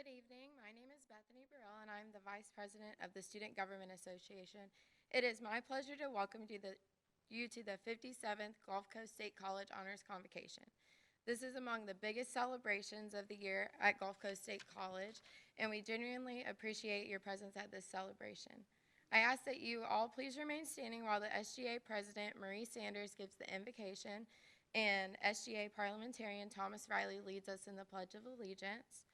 Good evening. My name is Bethany Burrell, and I'm the Vice President of the Student Government Association. It is my pleasure to welcome you to the 57th Gulf Coast State College Honors Convocation. This is among the biggest celebrations of the year at Gulf Coast State College, and we genuinely appreciate your presence at this celebration. I ask that you all please remain standing while the SGA President Marie Sanders gives the invocation and SGA Parliamentarian Thomas Riley leads us in the Pledge of Allegiance.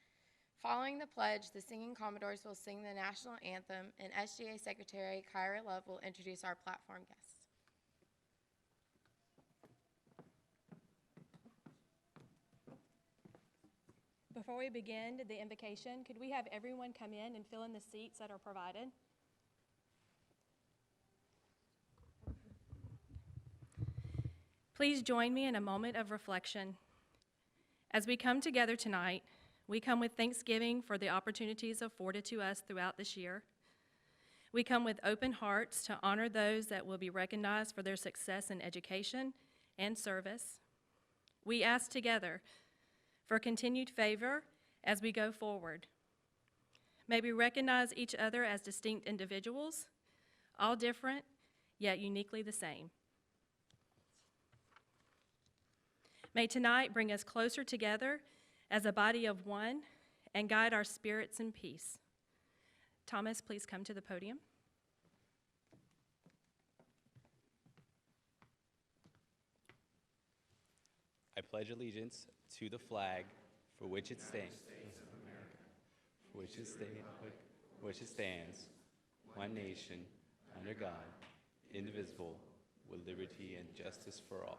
Following the pledge, the Singing Commodores will sing the national anthem, and SGA Secretary Kyra Love will introduce our platform guests. Before we begin the invocation, could we have everyone come in and fill in the seats that are provided? Please join me in a moment of reflection. As we come together tonight, we come with thanksgiving for the opportunities afforded to us throughout this year. We come with open hearts to honor those that will be recognized for their success in education and service. We ask together for continued favor as we go forward. May we recognize each other as distinct individuals, all different, yet uniquely the same. May tonight bring us closer together as a body of one and guide our spirits in peace. Thomas, please come to the podium. I pledge allegiance to the flag for which it stands, one nation, under God, indivisible, with liberty and justice for all.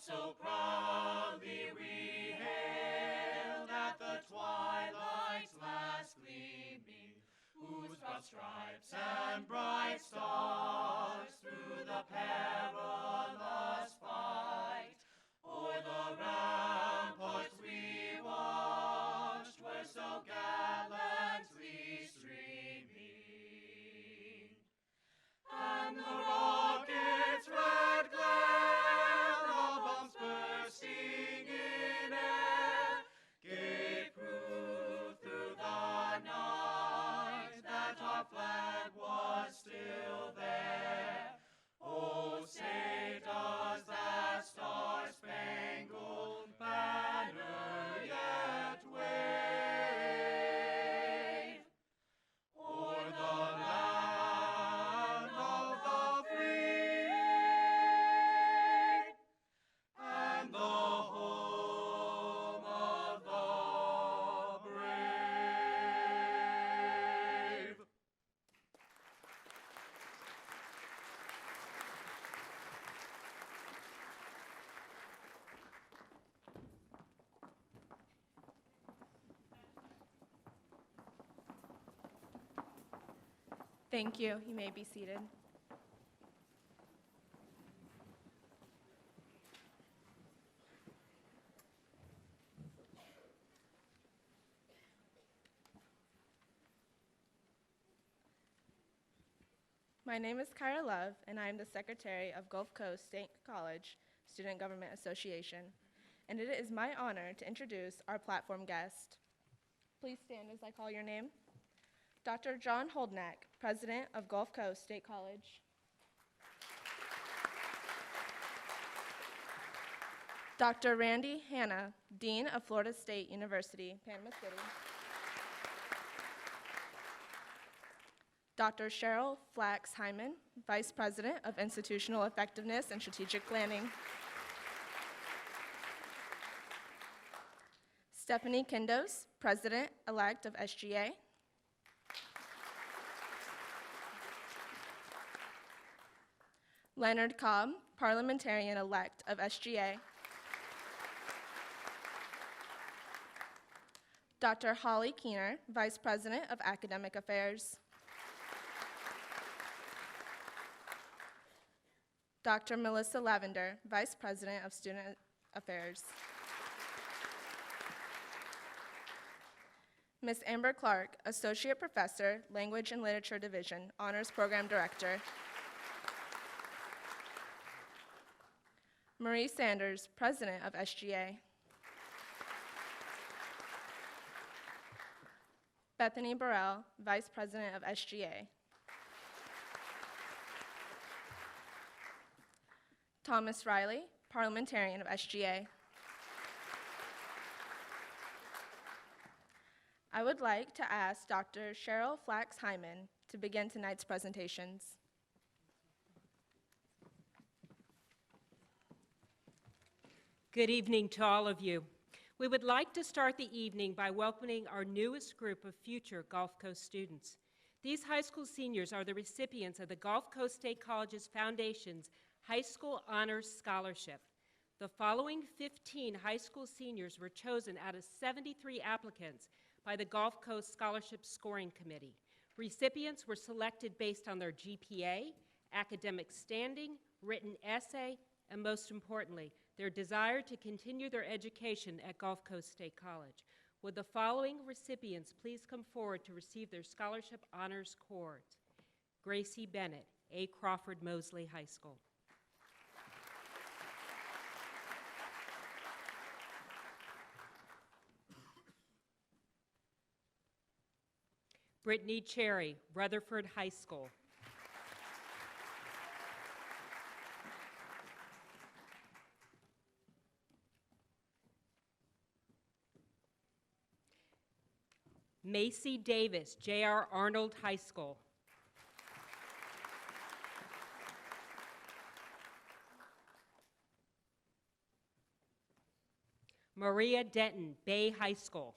So proudly we hailed at the twilight's last gleaming, whose broad stripes and bright stars through the perilous fight o'er the ramparts we watched, were so gallantly streaming, and the rocket's red glare of bombs bursting in air gave proof through the night that our flag was still there. Oh, say does that star-spangled banner yet wave o'er the land of the free and the home of the brave. Thank you. You may be seated. My name is Kyra Love, and I am the Secretary of Gulf Coast State College Student Government Association, and it is my honor to introduce our platform guest. Please stand as I call your name. Dr. John Holdneck, President of Gulf Coast State College. Dr. Randy Hanna, Dean of Florida State University, Panama City. Dr. Cheryl Flax Hyman, Vice President of Institutional Effectiveness and Strategic Planning. Stephanie Kindos, President-elect of SGA. Leonard Cobb, Parliamentarian-elect of SGA. Dr. Holly Keener, Vice President of Academic Affairs. Dr. Melissa Lavender, Vice President of Student Affairs. Ms. Amber Clark, Associate Professor, Language and Literature Division, Honors Program Director. Marie Sanders, President of SGA. Bethany Burrell, Vice President of SGA. Thomas Riley, Parliamentarian of SGA. I would like to ask Dr. Cheryl Flax-Hyman to begin tonight's presentations. Good evening to all of you. We would like to start the evening by welcoming our newest group of future Gulf Coast students. These high school seniors are the recipients of the Gulf Coast State College's Foundation's High School Honors Scholarship. The following 15 high school seniors were chosen out of 73 applicants by the Gulf Coast Scholarship Scoring Committee. Recipients were selected based on their GPA, academic standing, written essay, and most importantly, their desire to continue their education at Gulf Coast State College. Would the following recipients please come forward to receive their scholarship honors cords? Gracie Bennett, A. Crawford Mosley High School. Brittany Cherry, Rutherford High School. Macy Davis, J.R. Arnold High School. Maria Denton, Bay High School.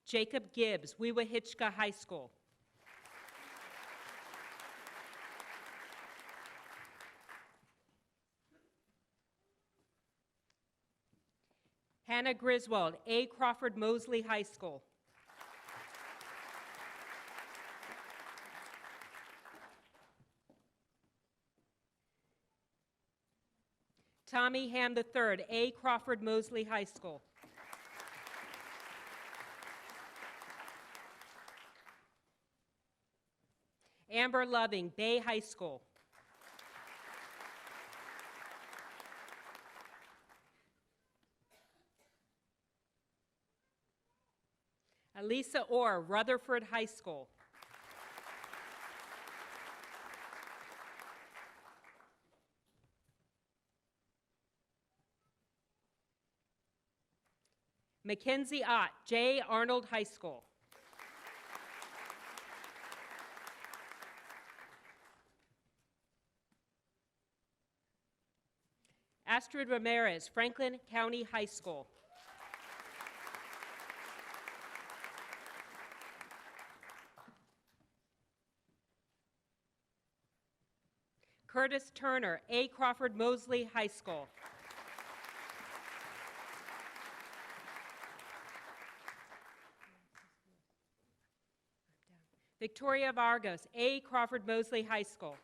Jacob Gibbs, Weewahitchka High School. Hannah Griswold, A. Crawford Mosley High School. Tommy Ham III, A. Crawford Mosley High School. Amber Loving, Bay High School. Elisa Orr, Rutherford High School. Mackenzie Ott, J. Arnold High School. Astrid Ramirez, Franklin County High School. Curtis Turner, A. Crawford Mosley High School. Victoria Vargas, A. Crawford Mosley High School.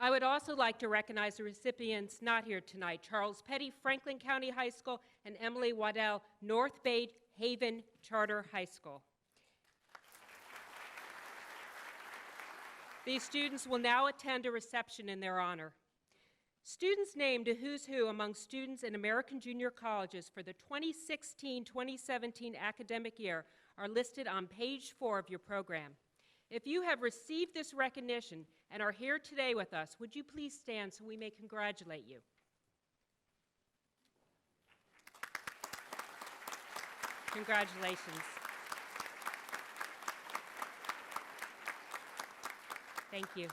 I would also like to recognize the recipients not here tonight: Charles Petty, Franklin County High School, and Emily Waddell, North Bay Haven Charter High School. These students will now attend a reception in their honor. Students named a who's who among students in American junior colleges for the 2016-2017 academic year are listed on page 4 of your program. If you have received this recognition and are here today with us, would you please stand so we may congratulate you? Congratulations. Thank you.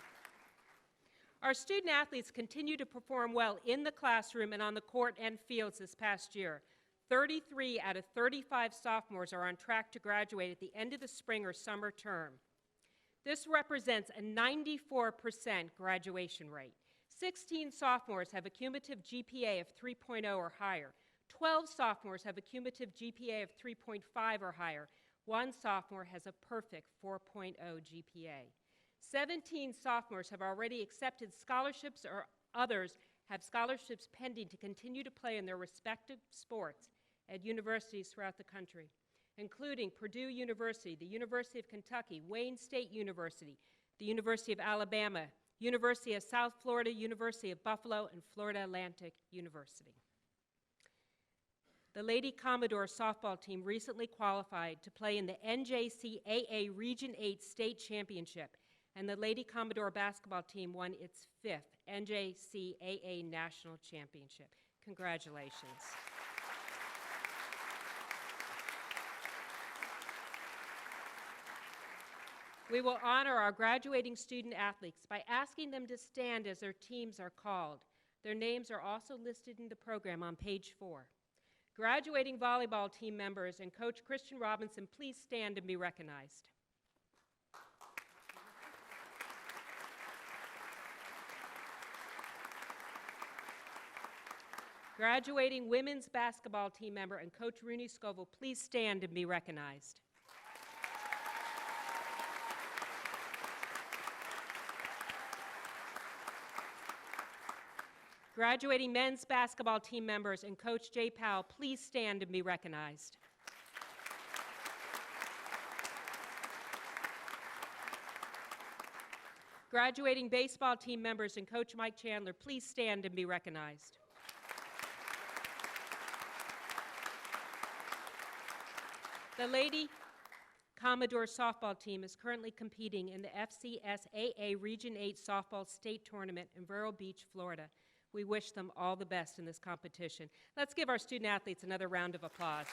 Our student athletes continue to perform well in the classroom and on the court and fields this past year. 33 out of 35 sophomores are on track to graduate at the end of the spring or summer term. This represents a 94% graduation rate. 16 sophomores have a cumulative GPA of 3.0 or higher. 12 sophomores have a cumulative GPA of 3.5 or higher. 1 sophomore has a perfect 4.0 GPA. 17 sophomores have already accepted scholarships, or others have scholarships pending to continue to play in their respective sports at universities throughout the country, including Purdue University, the University of Kentucky, Wayne State University, the University of Alabama, University of South Florida, University of Buffalo, and Florida Atlantic University. The Lady Commodore softball team recently qualified to play in the NJCAA Region 8 State Championship, and the Lady Commodore basketball team won its 5th NJCAA National Championship. Congratulations. We will honor our graduating student athletes by asking them to stand as their teams are called. Their names are also listed in the program on page 4. Graduating volleyball team members and Coach Christian Robinson, please stand and be recognized. Graduating women's basketball team member and Coach Rooney Scoville, please stand and be recognized. Graduating men's basketball team members and Coach Jay Powell, please stand and be recognized. Graduating baseball team members and Coach Mike Chandler, please stand and be recognized. The Lady Commodore softball team is currently competing in the FCSAA Region 8 Softball State Tournament in Vero Beach, Florida. We wish them all the best in this competition. Let's give our student athletes another round of applause.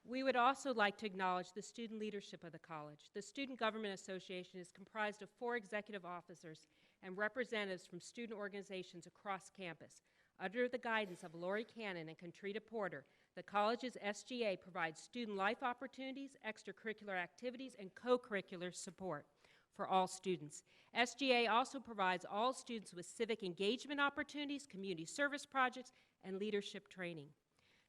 We would also like to acknowledge the student leadership of the college. The Student Government Association is comprised of 4 executive officers and representatives from student organizations across campus. Under the guidance of Lori Cannon and Contrita Porter, the college's SGA provides student life opportunities, extracurricular activities, and co-curricular support for all students. SGA also provides all students with civic engagement opportunities, community service projects, and leadership training.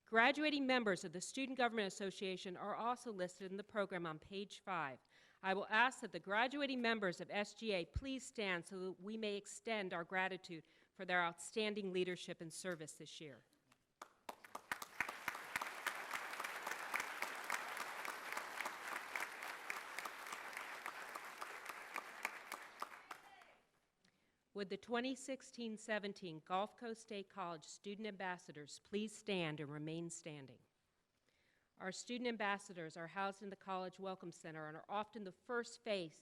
Graduating members of the Student Government Association are also listed in the program on page 5. I will ask that the graduating members of SGA please stand so that we may extend our gratitude for their outstanding leadership and service this year. Would the 2016-17 Gulf Coast State College student ambassadors please stand and remain standing? Our student ambassadors are housed in the College Welcome Center and are often the first face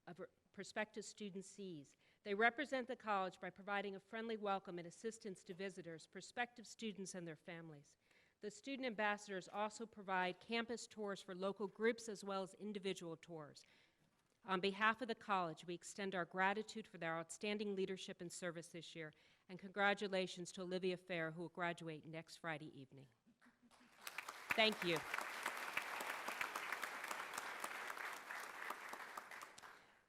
a prospective student sees. They represent the college by providing a friendly welcome and assistance to visitors, prospective students, and their families. The student ambassadors also provide campus tours for local groups as well as individual tours. On behalf of the college, we extend our gratitude for their outstanding leadership and service this year, and congratulations to Olivia Fair, who will graduate next Friday evening. Thank you.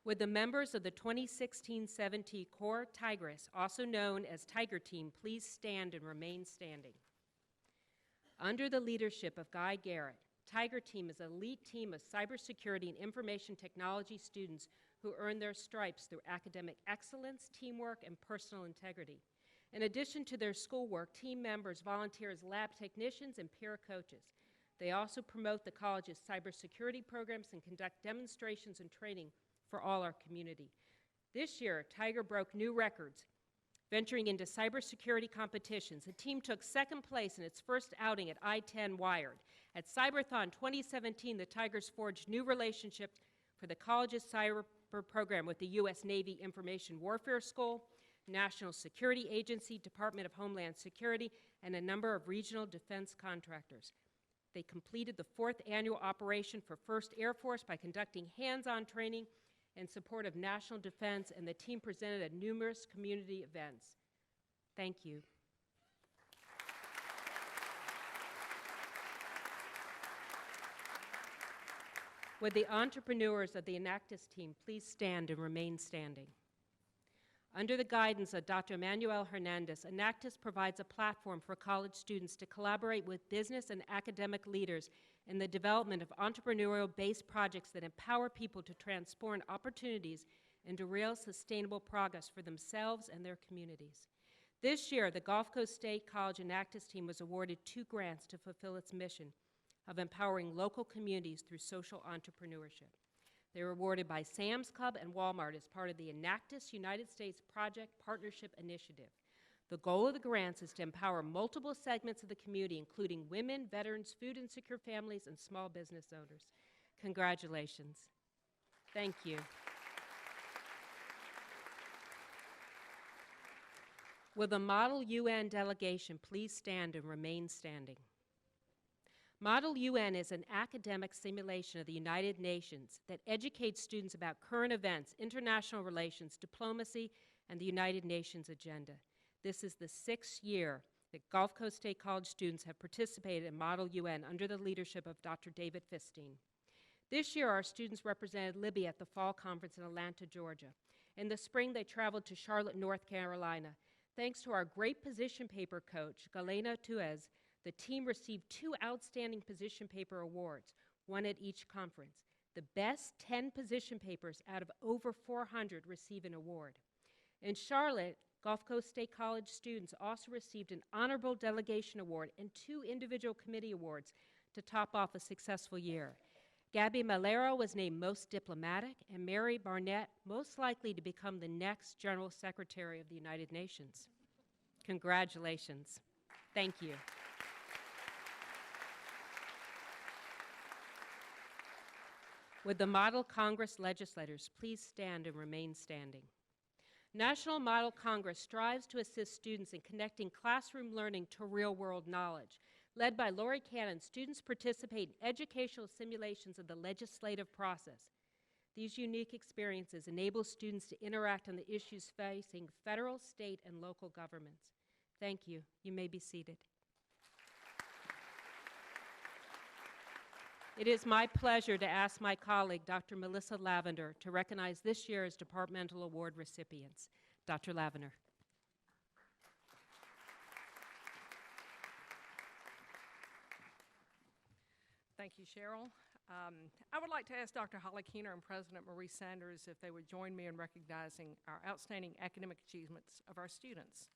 Would the members of the 2016-17 Core Tigress, also known as Tiger Team, please stand and remain standing? Under the leadership of Guy Garrett, Tiger Team is an elite team of cybersecurity and information technology students who earn their stripes through academic excellence, teamwork, and personal integrity. In addition to their schoolwork, team members volunteer as lab technicians and peer coaches. They also promote the college's cybersecurity programs and conduct demonstrations and training for all our community. This year, Tiger broke new records, venturing into cybersecurity competitions. The team took second place in its first outing at I-10 Wired. At Cyberthon 2017, the Tigers forged new relationships for the college's cyber program with the U.S. Navy Information Warfare School, National Security Agency, Department of Homeland Security, and a number of regional defense contractors. They completed the 4th annual operation for 1st Air Force by conducting hands-on training in support of national defense, and the team presented at numerous community events. Thank you. Would the entrepreneurs of the Enactus team please stand and remain standing? Under the guidance of Dr. Manuel Hernandez, Enactus provides a platform for college students to collaborate with business and academic leaders in the development of entrepreneurial-based projects that empower people to transform opportunities into real sustainable progress for themselves and their communities. This year, the Gulf Coast State College Enactus team was awarded 2 grants to fulfill its mission of empowering local communities through social entrepreneurship. They were awarded by Sam's Club and Walmart as part of the Enactus United States Project Partnership Initiative. The goal of the grants is to empower multiple segments of the community, including women, veterans, food insecure families, and small business owners. Congratulations. Thank you. Will the Model UN delegation please stand and remain standing? Model UN is an academic simulation of the United Nations that educates students about current events, international relations, diplomacy, and the United Nations agenda. This is the 6th year that Gulf Coast State College students have participated in Model UN under the leadership of Dr. David Fistine. This year, our students represented Libya at the Fall Conference in Atlanta, Georgia. In the spring, they traveled to Charlotte, North Carolina. Thanks to our great position paper coach, Galena Tuez, the team received 2 outstanding position paper awards, 1 at each conference. The best 10 position papers out of over 400 receive an award. In Charlotte, Gulf Coast State College students also received an Honorable Delegation Award and 2 individual committee awards to top off a successful year. Gabby Malero was named Most Diplomatic, and Mary Barnett most likely to become the next General Secretary of the United Nations. Congratulations. Thank you. Would the Model Congress legislators please stand and remain standing? National Model Congress strives to assist students in connecting classroom learning to real-world knowledge. Led by Lori Cannon, students participate in educational simulations of the legislative process. These unique experiences enable students to interact on the issues facing federal, state, and local governments. Thank you. You may be seated. It is my pleasure to ask my colleague, Dr. Melissa Lavender, to recognize this year's departmental award recipients. Dr. Lavender. Thank you, Cheryl. I would like to ask Dr. Holly Keener and President Marie Sanders if they would join me in recognizing our outstanding academic achievements of our students.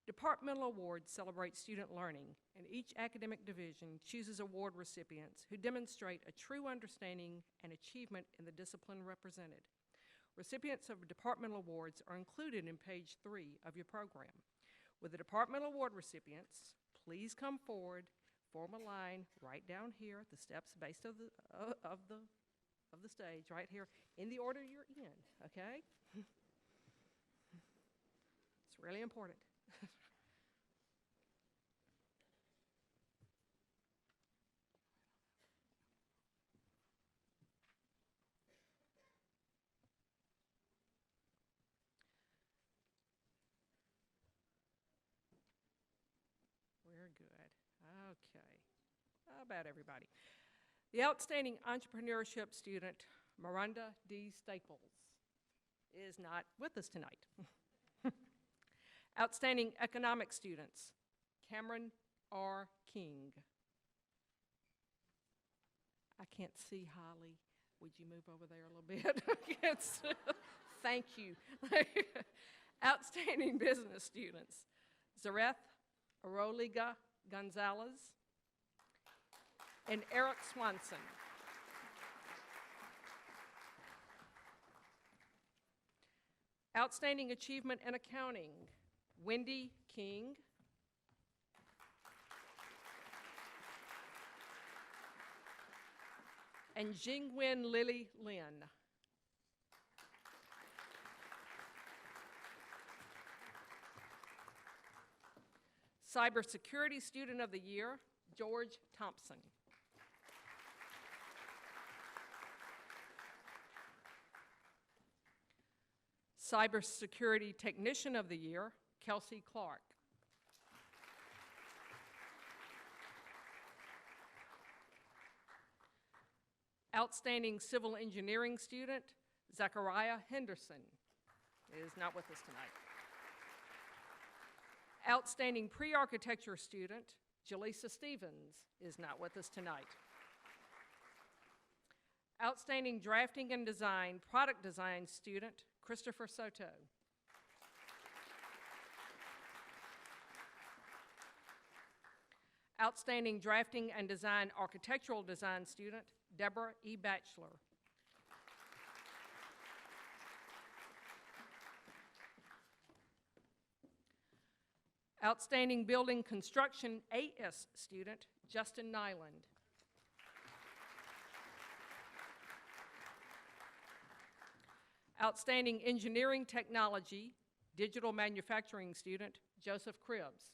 Departmental awards celebrate student learning, and each academic division chooses award recipients who demonstrate a true understanding and achievement in the discipline represented. Recipients of departmental awards are included in page 3 of your program. With the departmental award recipients, please come forward, form a line right down here at the steps base of the stage, right here, in the order you're in, okay? It's really important. We're good. Okay. How about everybody? The outstanding entrepreneurship student, Miranda D. Staples, is not with us tonight. Outstanding economics students, Cameron R. King. I can't see Holly. Would you move over there a little bit? Thank you. Outstanding business students, Zareth Aroliga Gonzalez and Eric Swanson. Outstanding achievement in accounting, Wendy King. And Jingwen Lily Lin. Cybersecurity Student of the Year, George Thompson. Cybersecurity Technician of the Year, Kelsey Clark. Outstanding Civil Engineering Student, Zachariah Henderson, is not with us tonight. Outstanding Pre-Architecture Student, Jaleesa Stevens, is not with us tonight. Outstanding Drafting and Design, Product Design Student, Christopher Soto. Outstanding Drafting and Design Architectural Design Student, Deborah E. Batchelor. Outstanding Building Construction AS Student, Justin Nyland. Outstanding Engineering Technology, Digital Manufacturing Student, Joseph Cribbs.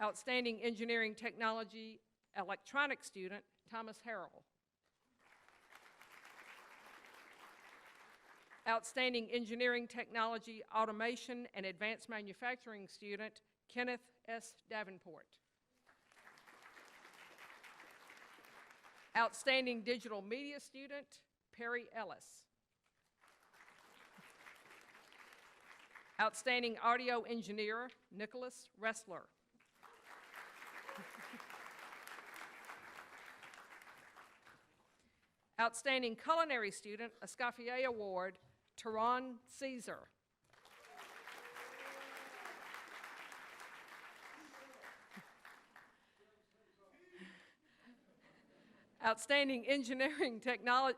Outstanding Engineering Technology Electronics Student, Thomas Harrell. Outstanding Engineering Technology Automation and Advanced Manufacturing Student, Kenneth S. Davenport. Outstanding Digital Media Student, Perry Ellis. Outstanding Audio Engineer, Nicholas Ressler. Outstanding Culinary Student, Escoffier Award, Teron Caesar. Outstanding Engineering Technology,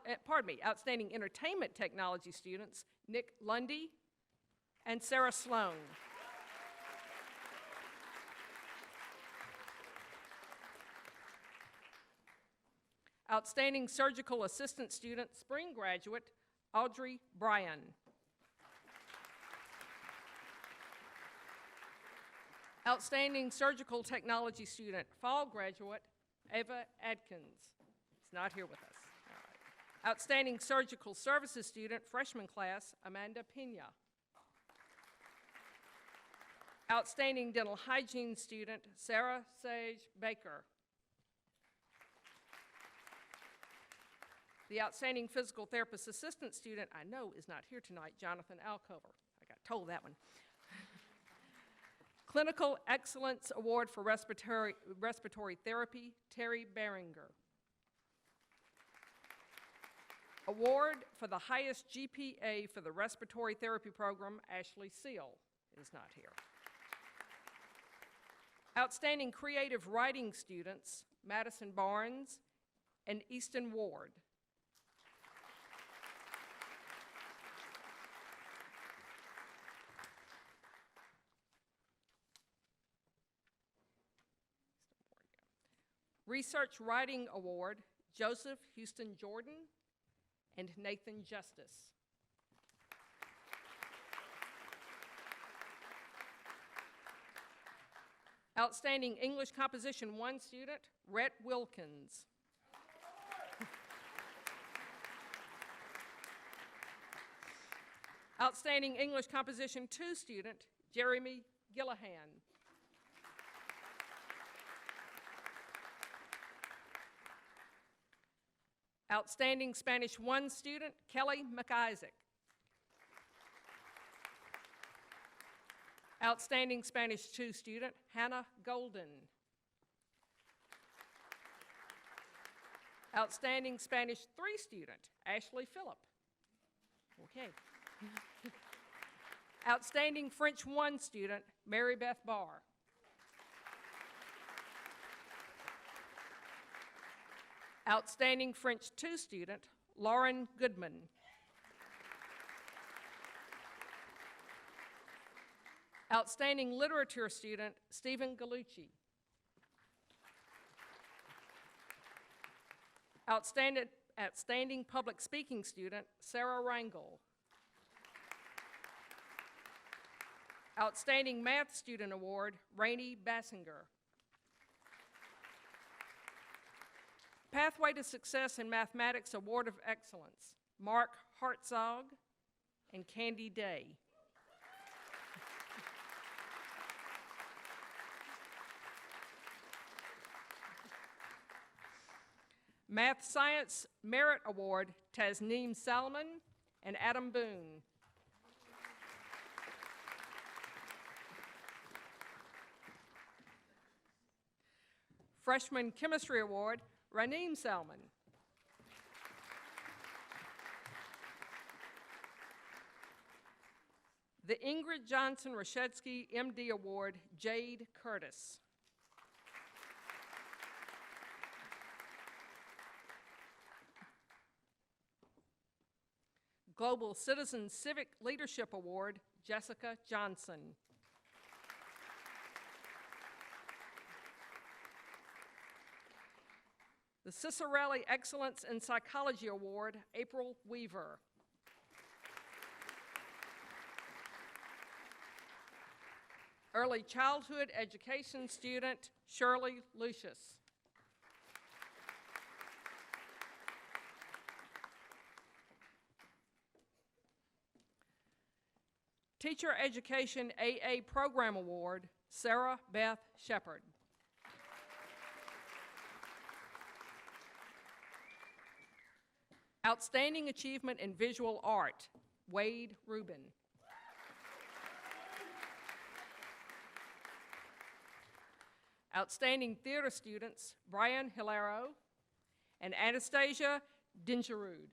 Outstanding Entertainment Technology students, Nick Lundy and Sarah Sloan. Outstanding Surgical Assistant Student, Spring Graduate, Audrey Bryan. Outstanding Surgical Technology Student, Fall Graduate, Ava Adkins. It's not here with us. All right. Outstanding Surgical Services Student, Freshman Class, Amanda Pena. Outstanding Dental Hygiene Student, Sarah Sage Baker. The Outstanding Physical Therapist Assistant Student, I know is not here tonight, Jonathan Alcover. I got told that one. Clinical Excellence Award for Respiratory Therapy, Terry Beringer. Award for the highest GPA for the Respiratory Therapy Program, Ashley Seal is not here. Outstanding Creative Writing Students, Madison Barnes and Easton Ward. Research Writing Award, Joseph Houston Jordan and Nathan Justice. Outstanding English Composition 1 student, Rhett Wilkins. Outstanding English Composition 2 student, Jeremy Gillahan. Outstanding Spanish 1 student, Kelly McIsaac. Outstanding Spanish 2 student, Hannah Golden. Outstanding Spanish 3 student, Ashley Phillip. Okay. Outstanding French 1 student, Mary Beth Barr. Outstanding French 2 student, Lauren Goodman. Outstanding Literature student, Stephen Gallucci. Outstanding Public Speaking student, Sarah Rangel. Outstanding Math Student Award, Rainey Bassinger. Pathway to Success in Mathematics Award of Excellence, Mark Hartzog and Candy Day. Math Science Merit Award, Tasneem Salman and Adam Boone. Freshman Chemistry Award, Raneem Salman. The Ingrid Johnson Rashetsky MD Award, Jade Curtis. Global Citizen Civic Leadership Award, Jessica Johnson. The Cicerelli Excellence in Psychology Award, April Weaver. Early Childhood Education Student, Shirley Lucius. Teacher Education AA Program Award, Sarah Beth Shepard. Outstanding Achievement in Visual Art, Wade Rubin. Outstanding Theater Students, Brian Hilaro and Anastasia Dingerud.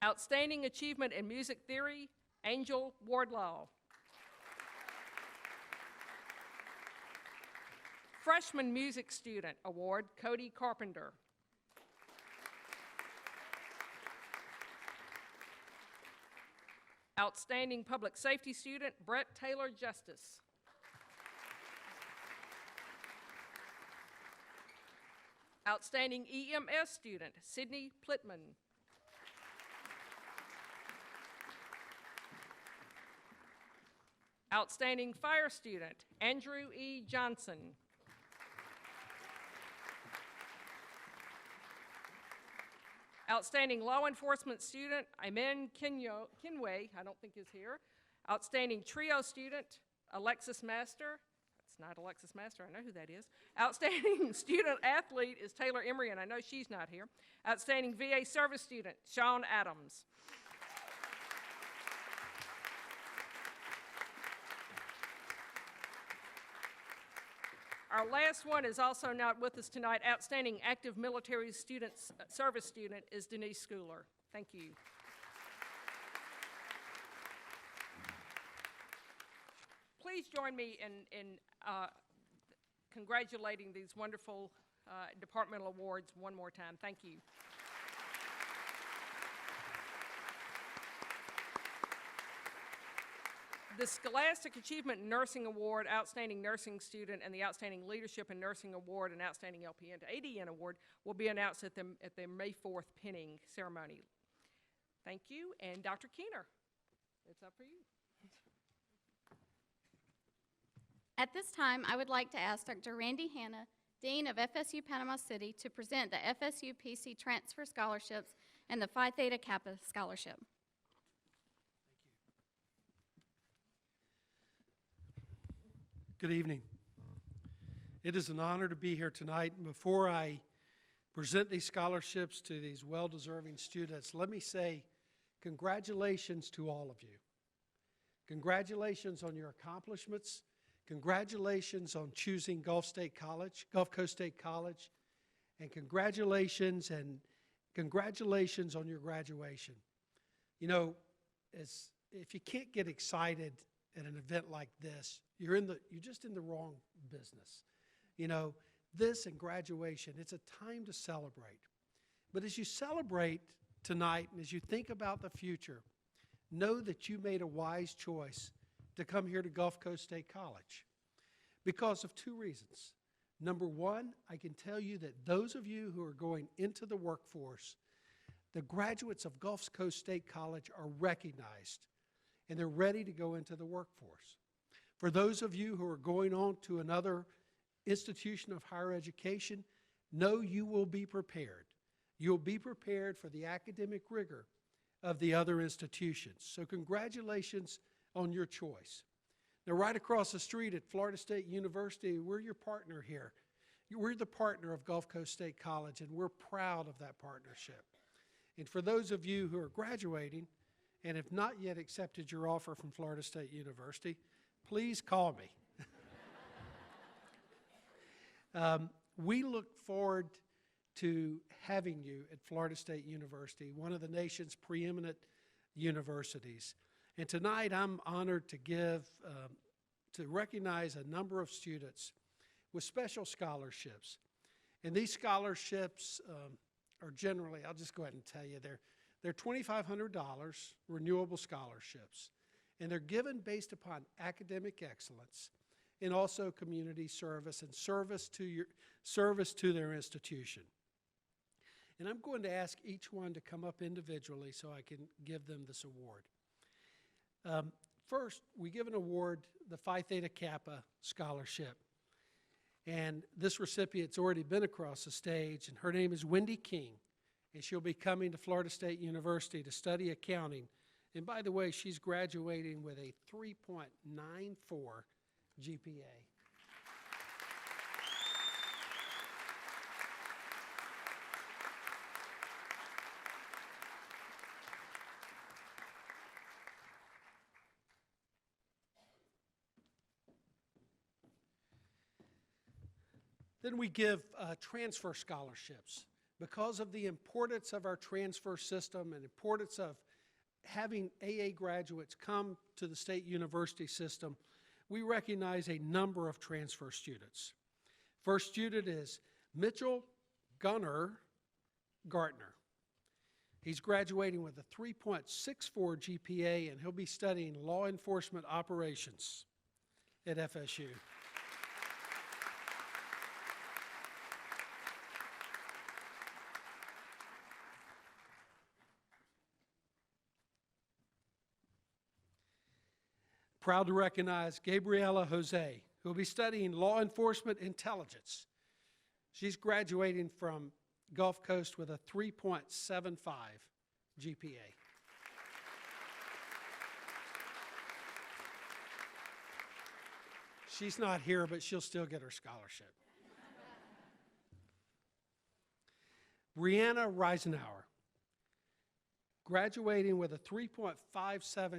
Outstanding Achievement in Music Theory, Angel Wardlaw. Freshman Music Student Award, Cody Carpenter. Outstanding Public Safety Student, Brett Taylor Justice. Outstanding EMS Student, Sydney Plitman. Outstanding Fire Student, Andrew E. Johnson. Outstanding Law Enforcement Student, Amen Kinway, I don't think is here. Outstanding Trio Student, Alexis Master. That's not Alexis Master, I know who that is. Outstanding Student Athlete is Taylor Emery, and I know she's not here. Outstanding VA Service Student, Sean Adams. Our last one is also not with us tonight. Outstanding Active Military Service Student is Denise Schooler. Thank you. Please join me in congratulating these wonderful departmental awards one more time. Thank you. The Scholastic Achievement Nursing Award, Outstanding Nursing Student, and the Outstanding Leadership in Nursing Award and Outstanding LPN to ADN Award will be announced at the May 4th pinning ceremony. Thank you, and Dr. Keener, it's up for you. At this time, I would like to ask Dr. Randy Hanna, Dean of FSU Panama City, to present the FSU PC Transfer Scholarships and the Phi Theta Kappa Scholarship. Good evening. It is an honor to be here tonight. And before I present these scholarships to these well-deserving students, let me say congratulations to all of you. Congratulations on your accomplishments. Congratulations on choosing Gulf Coast State College. And congratulations on your graduation. You know, if you can't get excited at an event like this, you're just in the wrong business. You know, this and graduation, it's a time to celebrate. But as you celebrate tonight and as you think about the future, know that you made a wise choice to come here to Gulf Coast State College because of two reasons. Number one, I can tell you that those of you who are going into the workforce, the graduates of Gulf Coast State College are recognized and they're ready to go into the workforce. For those of you who are going on to another institution of higher education, know you will be prepared. You'll be prepared for the academic rigor of the other institutions. So congratulations on your choice. Now, right across the street at Florida State University, we're your partner here. We're the partner of Gulf Coast State College, and we're proud of that partnership. And for those of you who are graduating and have not yet accepted your offer from Florida State University, please call me. We look forward to having you at Florida State University, one of the nation's preeminent universities. And tonight I'm honored to recognize a number of students with special scholarships. And these scholarships are generally, I'll just go ahead and tell you, they're $2,500 renewable scholarships. And they're given based upon academic excellence and also community service and service to their institution. And I'm going to ask each one to come up individually so I can give them this award. First, we give an award, the Phi Theta Kappa Scholarship. And this recipient's already been across the stage, and her name is Wendy King. And she'll be coming to Florida State University to study accounting. And by the way, she's graduating with a 3.94 GPA. Then we give transfer scholarships. Because of the importance of our transfer system and importance of having AA graduates come to the state university system, we recognize a number of transfer students. First student is Mitchell Gunnar Gartner. He's graduating with a 3.64 GPA, and he'll be studying law enforcement operations at FSU. Proud to recognize Gabriela Jose, who will be studying law enforcement intelligence. She's graduating from Gulf Coast with a 3.75 GPA. She's not here, but she'll still get her scholarship. Brianna Reisenauer, graduating with a 3.57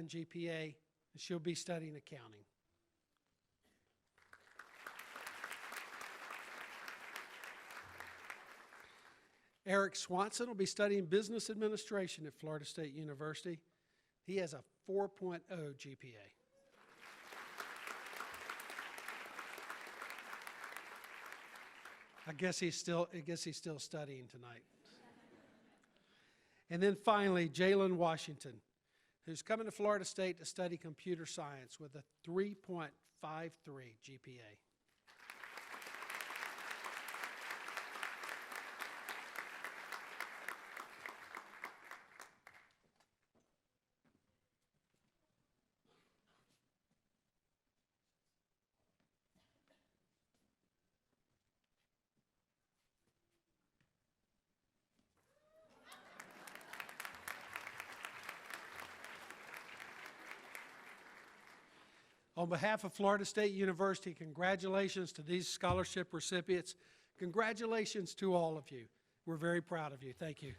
GPA, and she'll be studying accounting. Eric Swanson will be studying business administration at Florida State University. He has a 4.0 GPA. I guess he's still studying tonight. And then finally, Jalen Washington, who's coming to Florida State to study computer science with a 3.53 GPA. On behalf of Florida State University, congratulations to these scholarship recipients. Congratulations to all of you. We're very proud of you. Thank you.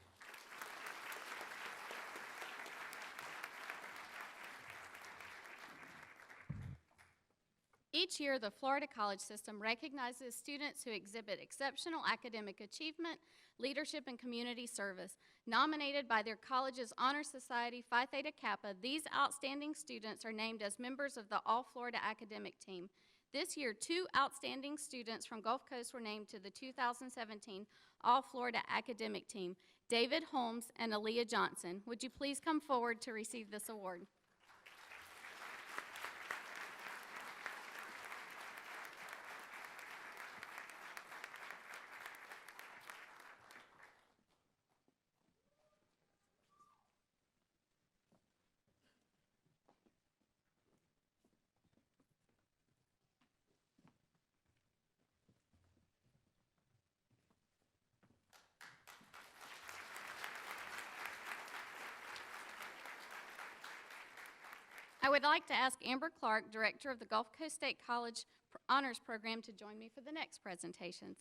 Each year, the Florida college system recognizes students who exhibit exceptional academic achievement, leadership, and community service. Nominated by their college's Honor Society, Phi Theta Kappa, these outstanding students are named as members of the All-Florida Academic Team. This year, 2 outstanding students from Gulf Coast were named to the 2017 All-Florida Academic Team, David Holmes and Aaliyah Johnson. Would you please come forward to receive this award? would like to ask Amber Clark, Director of the Gulf Coast State College Honors Program, to join me for the next presentations.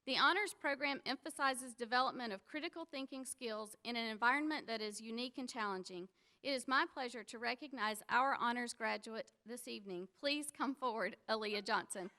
The Honors Program emphasizes development of critical thinking skills in an environment that is unique and challenging. It is my pleasure to recognize our honors graduate this evening. Please come forward, Aaliyah Johnson.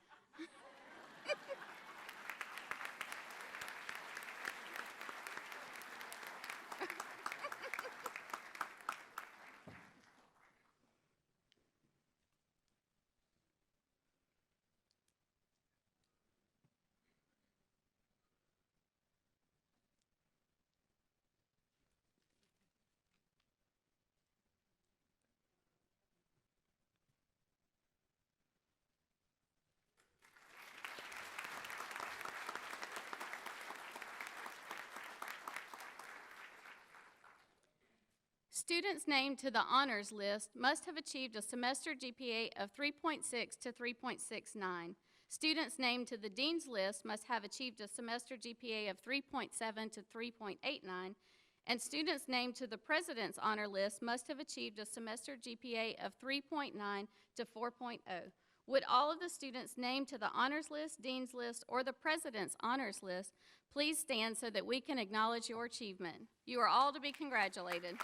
Students named to the honors list must have achieved a semester GPA of 3.6 to 3.69. Students named to the dean's list must have achieved a semester GPA of 3.7 to 3.89. And students named to the president's honor list must have achieved a semester GPA of 3.9 to 4.0. Would all of the students named to the honors list, dean's list, or the president's honors list please stand so that we can acknowledge your achievement? You are all to be congratulated.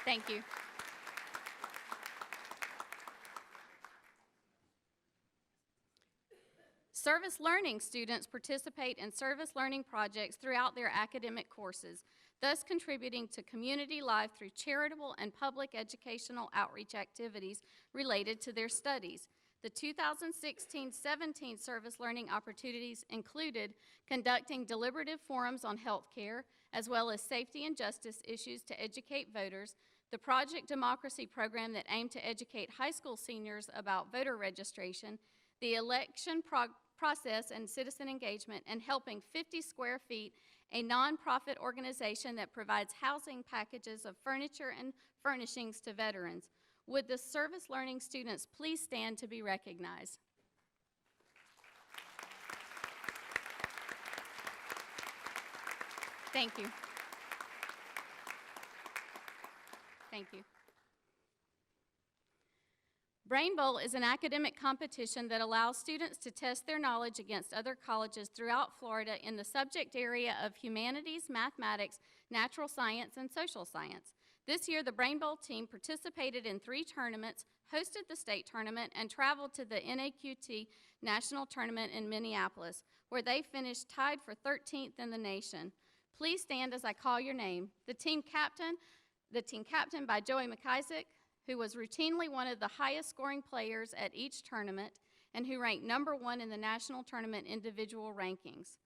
Thank you. Service learning students participate in service learning projects throughout their academic courses, thus contributing to community life through charitable and public educational outreach activities related to their studies. The 2016-17 service learning opportunities included conducting deliberative forums on health care, as well as safety and justice issues to educate voters, the Project Democracy program that aimed to educate high school seniors about voter registration, the election process and citizen engagement, and Helping 50 Square Feet, a nonprofit organization that provides housing packages of furniture and furnishings to veterans. Would the service learning students please stand to be recognized? Thank you. Thank you. Brain Bowl is an academic competition that allows students to test their knowledge against other colleges throughout Florida in the subject area of humanities, mathematics, natural science, and social science. This year, the Brain Bowl team participated in 3 tournaments, hosted the state tournament, and traveled to the NAQT National Tournament in Minneapolis, where they finished tied for 13th in the nation. Please stand as I call your name. The team captain by Joey McIsaac, who was routinely one of the highest scoring players at each tournament and who ranked #1 in the national tournament individual rankings.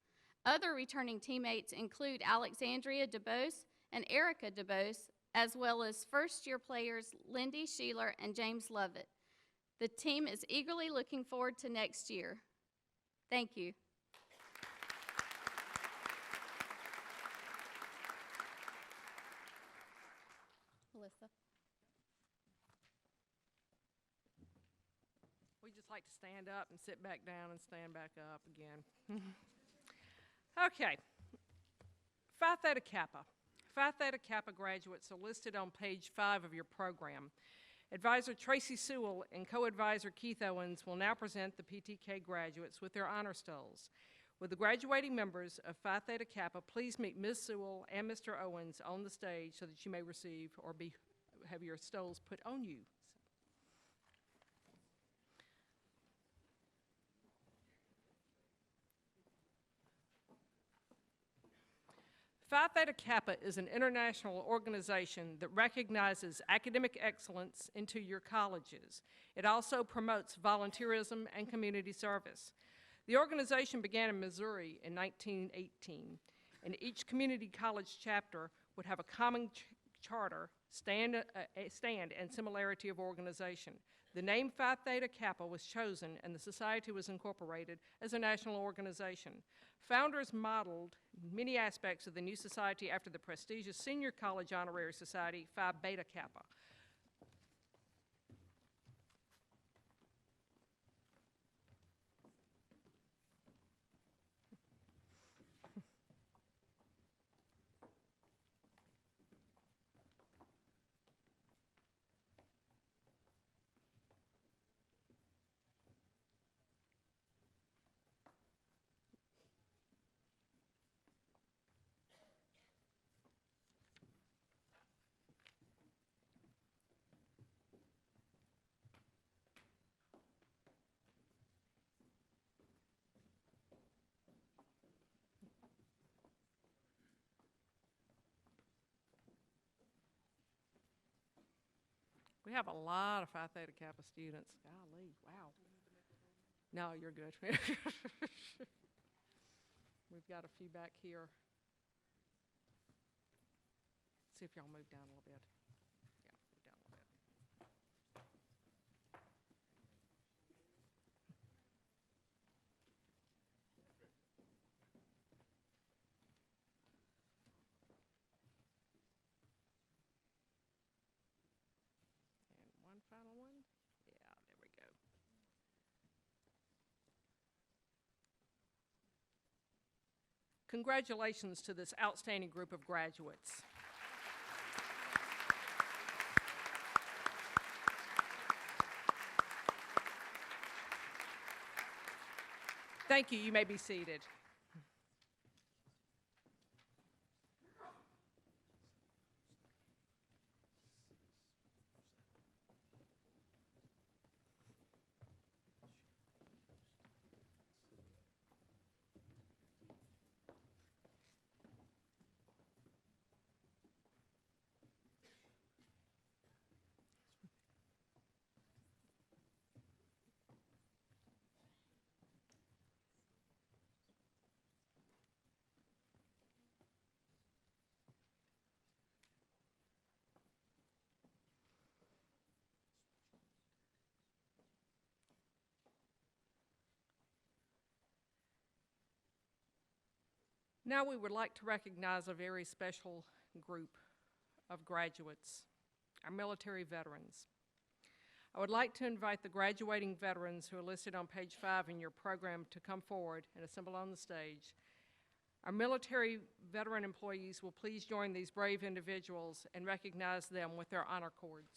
Other returning teammates include Alexandria DeBose and Erica DeBose, as well as first-year players Lindy Sheeler and James Lovett. The team is eagerly looking forward to next year. Thank you. Melissa. We just like to stand up and sit back down and stand back up again. Okay. Phi Theta Kappa. Phi Theta Kappa graduates are listed on page 5 of your program. Advisor Tracy Sewell and co-advisor Keith Owens will now present the PTK graduates with their honor stoles. With the graduating members of Phi Theta Kappa, please meet Ms. Sewell and Mr. Owens on the stage so that you may receive or have your stoles put on you. Phi Theta Kappa is an international organization that recognizes academic excellence into your colleges. It also promotes volunteerism and community service. The organization began in Missouri in 1918, and each community college chapter would have a common charter, stand, and similarity of organization. The name Phi Theta Kappa was chosen, and the society was incorporated as a national organization. Founders modeled many aspects of the new society after the prestigious Senior College Honorary Society, Phi Beta Kappa. We have a lot of Phi Theta Kappa students. Golly, wow. No, you're good. We've got a few back here. See if y'all move down a little bit. Yeah, move down a little bit. And one final one. Yeah, there we go. Congratulations to this outstanding group of graduates. Thank you. You may be seated. Now we would like to recognize a very special group of graduates, our military veterans. I would like to invite the graduating veterans who are listed on page 5 in your program to come forward and assemble on the stage. Our military veteran employees will please join these brave individuals and recognize them with their honor cords.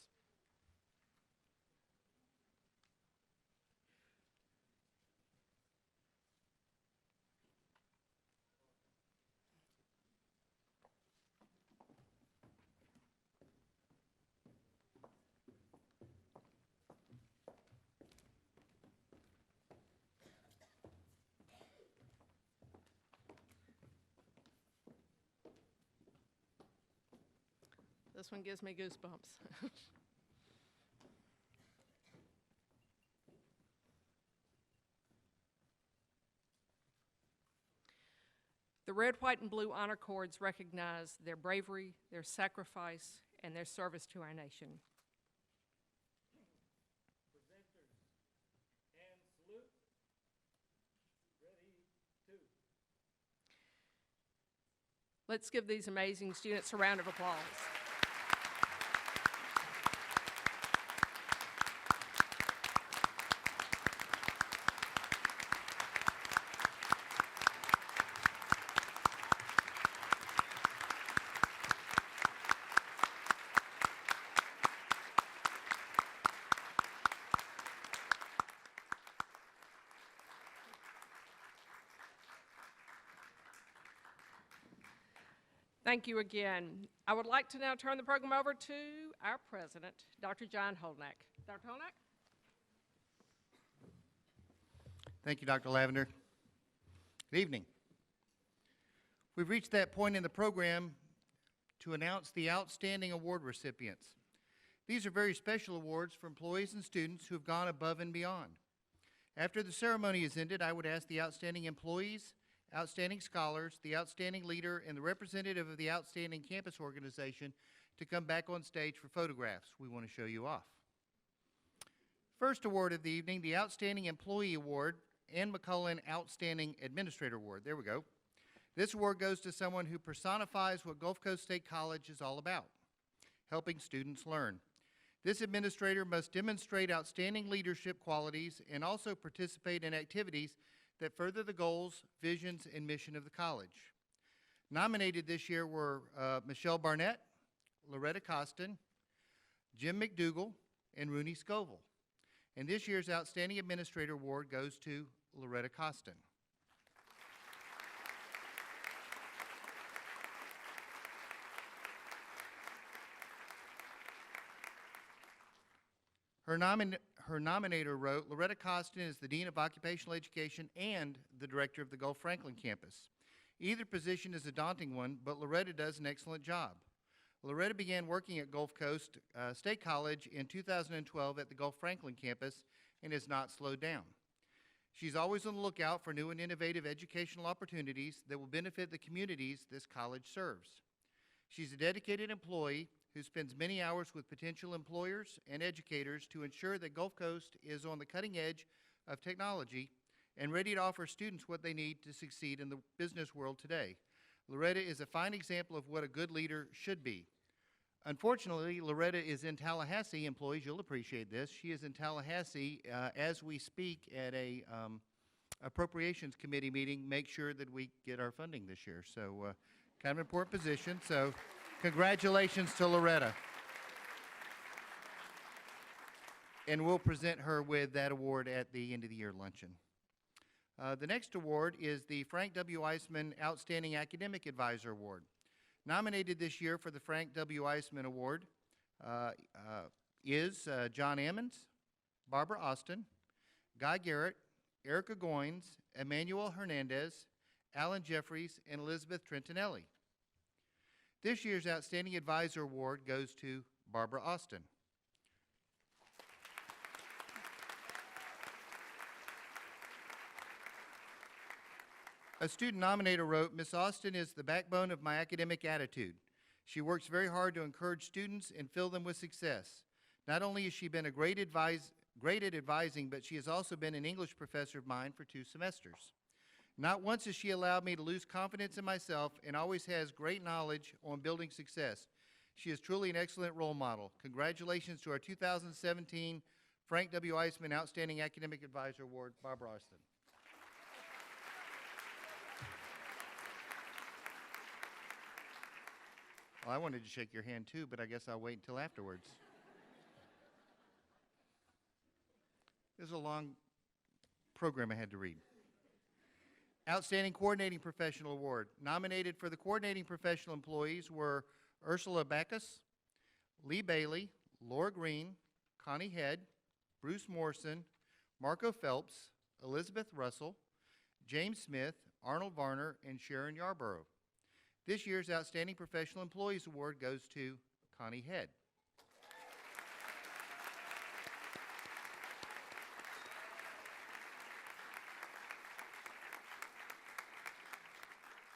This one gives me goosebumps. The red, white, and blue honor cords recognize their bravery, their sacrifice, and their service to our nation. Presenters and salute. Ready, two. Let's give these amazing students a round of applause. Thank you again. I would like to now turn the program over to our president, Dr. John Holnack. Dr. Holnack? Thank you, Dr. Lavender. Good evening. We've reached that point in the program to announce the outstanding award recipients. These are very special awards for employees and students who have gone above and beyond. After the ceremony is ended, I would ask the outstanding employees, outstanding scholars, the outstanding leader, and the representative of the outstanding campus organization to come back on stage for photographs. We want to show you off. First award of the evening, the Outstanding Employee Award, Ann McCullen Outstanding Administrator Award. There we go. This award goes to someone who personifies what Gulf Coast State College is all about, helping students learn. This administrator must demonstrate outstanding leadership qualities and also participate in activities that further the goals, visions, and mission of the college. Nominated this year were Michelle Barnett, Loretta Costin, Jim McDougall, and Rooney Scoville. And this year's Outstanding Administrator Award goes to Loretta Costin. Her nominator wrote, Loretta Costin is the Dean of Occupational Education and the Director of the Gulf Franklin campus. Either position is a daunting one, but Loretta does an excellent job. Loretta began working at Gulf Coast State College in 2012 at the Gulf Franklin campus and has not slowed down. She's always on the lookout for new and innovative educational opportunities that will benefit the communities this college serves. She's a dedicated employee who spends many hours with potential employers and educators to ensure that Gulf Coast is on the cutting edge of technology and ready to offer students what they need to succeed in the business world today. Loretta is a fine example of what a good leader should be. Unfortunately, Loretta is in Tallahassee. Employees, you'll appreciate this. She is in Tallahassee as we speak at a appropriations committee meeting, make sure that we get our funding this year. So kind of an important position. So congratulations to Loretta. And we'll present her with that award at the end of the year luncheon. The next award is the Frank W. Eisman Outstanding Academic Advisor Award. Nominated this year for the Frank W. Eisman Award is John Ammons, Barbara Austin, Guy Garrett, Erica Goins, Emmanuel Hernandez, Alan Jeffries, and Elizabeth Trentinelli. This year's Outstanding Advisor Award goes to Barbara Austin. A student nominator wrote, "Miss Austin is the backbone of my academic attitude. She works very hard to encourage students and fill them with success. Not only has she been great at advising, but she has also been an English professor of mine for 2 semesters. Not once has she allowed me to lose confidence in myself and always has great knowledge on building success. She is truly an excellent role model. Congratulations to our 2017 Frank W. Eisman Outstanding Academic Advisor Award, Barbara Austin." Well, I wanted to shake your hand too, but I guess I'll wait until afterwards. This is a long program I had to read. Outstanding Coordinating Professional Award. Nominated for the Coordinating Professional employees were Ursula Backus, Lee Bailey, Laura Green, Connie Head, Bruce Morrison, Marco Phelps, Elizabeth Russell, James Smith, Arnold Varner, and Sharon Yarborough. This year's Outstanding Professional Employees Award goes to Connie Head.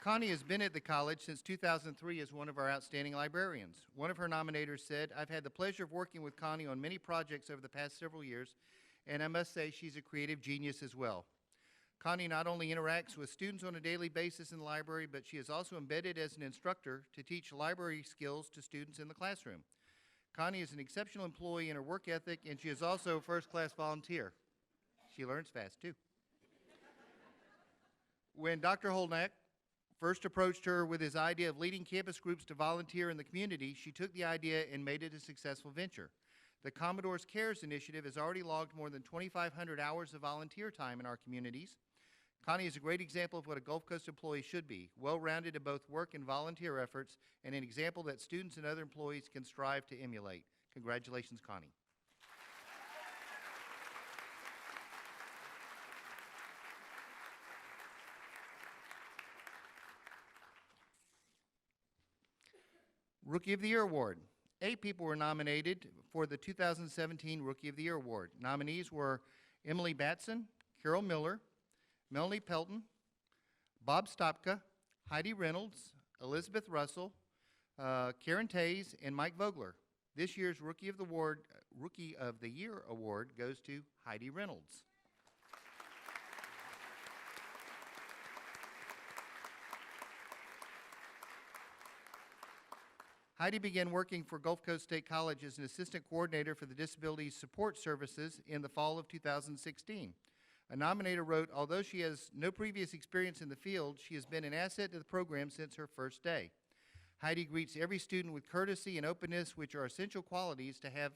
Connie has been at the college since 2003 as one of our outstanding librarians. One of her nominators said, "I've had the pleasure of working with Connie on many projects over the past several years, and I must say she's a creative genius as well. Connie not only interacts with students on a daily basis in the library, but she is also embedded as an instructor to teach library skills to students in the classroom. Connie is an exceptional employee in her work ethic, and she is also a first-class volunteer. She learns fast, too." When Dr. Holnack first approached her with his idea of leading campus groups to volunteer in the community, she took the idea and made it a successful venture. The Commodore's Cares initiative has already logged more than 2,500 hours of volunteer time in our communities. Connie is a great example of what a Gulf Coast employee should be, well-rounded in both work and volunteer efforts, and an example that students and other employees can strive to emulate. Congratulations, Connie. Rookie of the Year Award. 8 people were nominated for the 2017 Rookie of the Year Award. Nominees were Emily Batson, Carol Miller, Melanie Pelton, Bob Stopka, Heidi Reynolds, Elizabeth Russell, Karen Tays, and Mike Vogler. This year's Rookie of the Year Award goes to Heidi Reynolds. Heidi began working for Gulf Coast State College as an assistant coordinator for the Disability Support Services in the fall of 2016. A nominator wrote, "Although she has no previous experience in the field, she has been an asset to the program since her first day. Heidi greets every student with courtesy and openness, which are essential qualities to have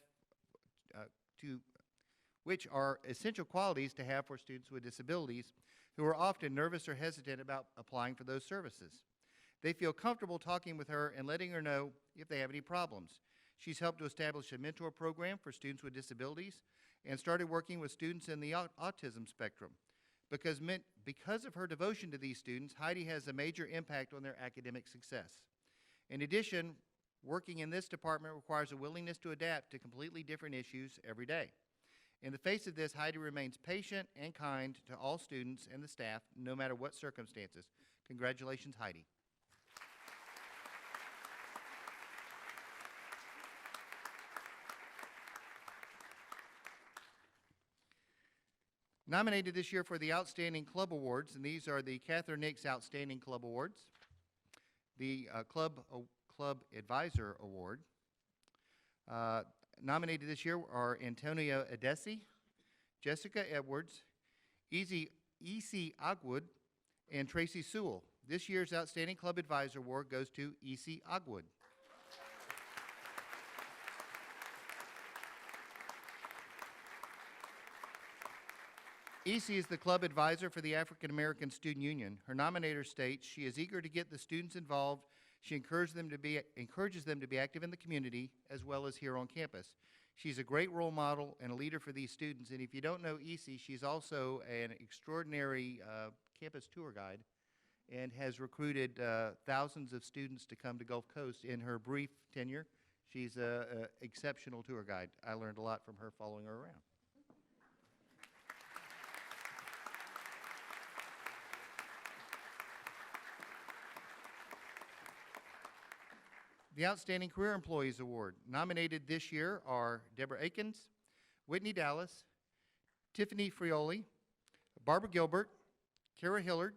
for students with disabilities who are often nervous or hesitant about applying for those services. They feel comfortable talking with her and letting her know if they have any problems. She's helped to establish a mentor program for students with disabilities and started working with students in the autism spectrum. Because of her devotion to these students, Heidi has a major impact on their academic success. In addition, Working in this department requires a willingness to adapt to completely different issues every day. In the face of this, Heidi remains patient and kind to all students and the staff, no matter what circumstances. Congratulations, Heidi. Nominated this year for the Outstanding Club Awards, and these are the Catherine Nix Outstanding Club Awards, the Club Advisor Award. Nominated this year are Antonio Edesi, Jessica Edwards, E.C. Ogwood, and Tracy Sewell. This year's Outstanding Club Advisor Award goes to E.C. Ogwood. E.C. is the club advisor for the African American Student Union. Her nominator states she is eager to get the students involved. She encourages them to be active in the community as well as here on campus. She's a great role model and a leader for these students. And if you don't know E.C., she's also an extraordinary campus tour guide and has recruited thousands of students to come to Gulf Coast in her brief tenure. She's an exceptional tour guide. I learned a lot from her following her around. The Outstanding Career Employees Award. Nominated this year are Deborah Akins, Whitney Dallas, Tiffany Frioli, Barbara Gilbert, Kara Hillard,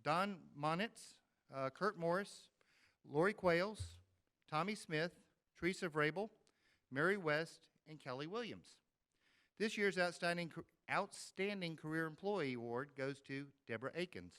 Don Monitz, Kurt Morris, Lori Quayles, Tommy Smith, Teresa Vrabel, Mary West, and Kelly Williams. This year's Outstanding Career Employee Award goes to Deborah Akins.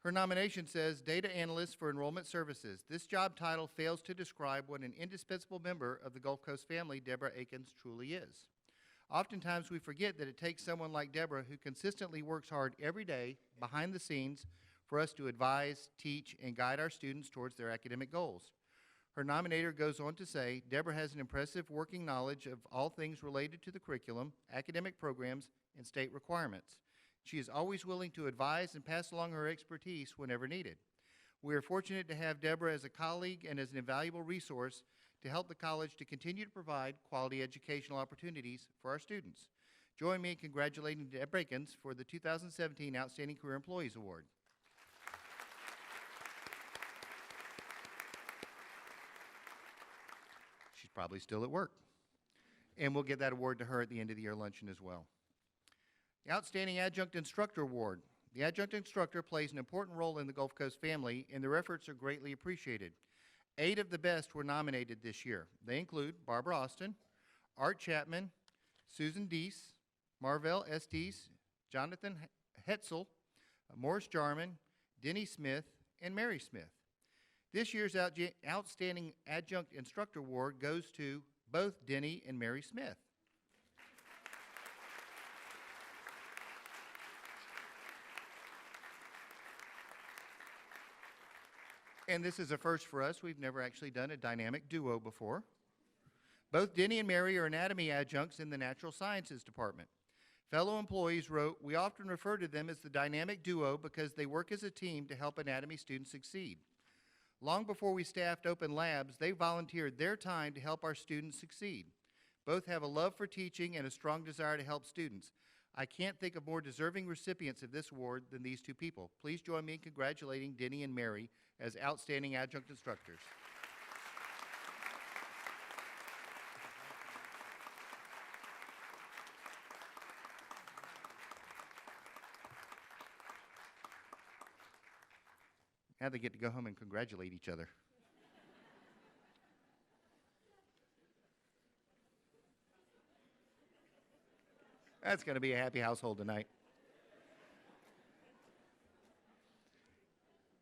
Her nomination says Data Analyst for Enrollment Services. This job title fails to describe what an indispensable member of the Gulf Coast family Deborah Akins truly is. Oftentimes we forget that it takes someone like Deborah who consistently works hard every day behind the scenes for us to advise, teach, and guide our students towards their academic goals. Her nominator goes on to say, Deborah has an impressive working knowledge of all things related to the curriculum, academic programs, and state requirements. She is always willing to advise and pass along her expertise whenever needed. We are fortunate to have Deborah as a colleague and as an invaluable resource to help the college to continue to provide quality educational opportunities for our students. Join me in congratulating Deborah Akins for the 2017 Outstanding Career Employees Award. She's probably still at work. And we'll get that award to her at the end of the year luncheon as well. The Outstanding Adjunct Instructor Award. The adjunct instructor plays an important role in the Gulf Coast family, and their efforts are greatly appreciated. 8 of the best were nominated this year. They include Barbara Austin, Art Chapman, Susan Deese, Marvell Estes, Jonathan Hetzel, Morris Jarman, Denny Smith, and Mary Smith. This year's Outstanding Adjunct Instructor Award goes to both Denny and Mary Smith. And this is a first for us. We've never actually done a dynamic duo before. Both Denny and Mary are anatomy adjuncts in the Natural Sciences Department. Fellow employees wrote, we often refer to them as the dynamic duo because they work as a team to help anatomy students succeed. Long before we staffed open labs, they volunteered their time to help our students succeed. Both have a love for teaching and a strong desire to help students. I can't think of more deserving recipients of this award than these 2 people. Please join me in congratulating Denny and Mary as Outstanding Adjunct Instructors. Now they get to go home and congratulate each other. That's going to be a happy household tonight.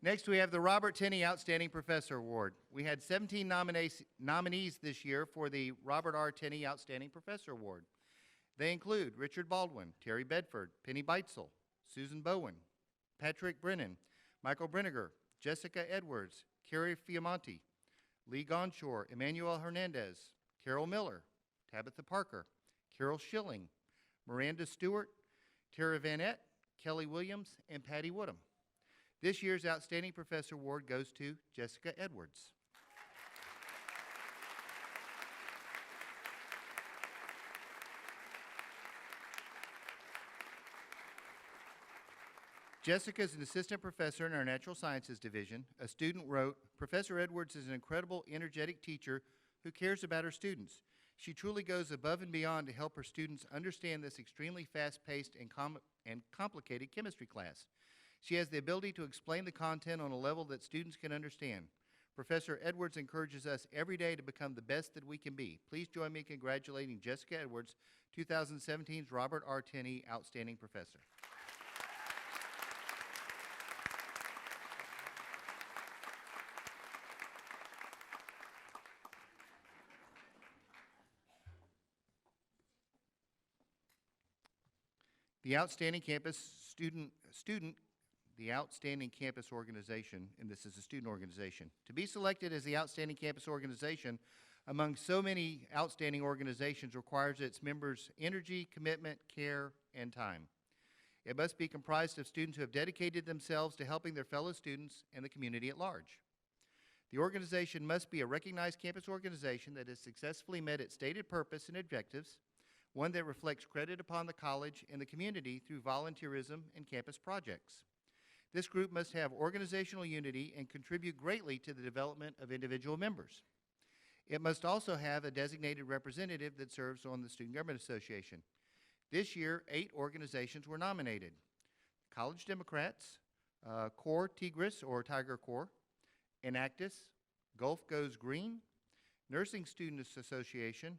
Next, we have the Robert Tenney Outstanding Professor Award. We had 17 nominees this year for the Robert R. Tenney Outstanding Professor Award. They include Richard Baldwin, Terry Bedford, Penny Beitzel, Susan Bowen, Patrick Brennan, Michael Brenniger, Jessica Edwards, Carrie Fiamonti, Lee Gonshore, Emmanuel Hernandez, Carol Miller, Tabitha Parker, Carol Schilling, Miranda Stewart, Tara Vanette, Kelly Williams, and Patty Woodham. This year's Outstanding Professor Award goes to Jessica Edwards. Jessica is an assistant professor in our Natural Sciences Division. A student wrote, "Professor Edwards is an incredible, energetic teacher who cares about her students. She truly goes above and beyond to help her students understand this extremely fast-paced and complicated chemistry class. She has the ability to explain the content on a level that students can understand. Professor Edwards encourages us every day to become the best that we can be. Please join me in congratulating Jessica Edwards, 2017's Robert R. Tenney Outstanding Professor." The Outstanding Campus the Outstanding Campus Organization, and this is a student organization. To be selected as the Outstanding Campus Organization among so many outstanding organizations requires its members' energy, commitment, care, and time. It must be comprised of students who have dedicated themselves to helping their fellow students and the community at large. The organization must be a recognized campus organization that has successfully met its stated purpose and objectives, one that reflects credit upon the college and the community through volunteerism and campus projects. This group must have organizational unity and contribute greatly to the development of individual members. It must also have a designated representative that serves on the Student Government Association. This year, 8 organizations were nominated: College Democrats, Core Tigris or Tiger Corps, Enactus, Gulf Goes Green, Nursing Students Association,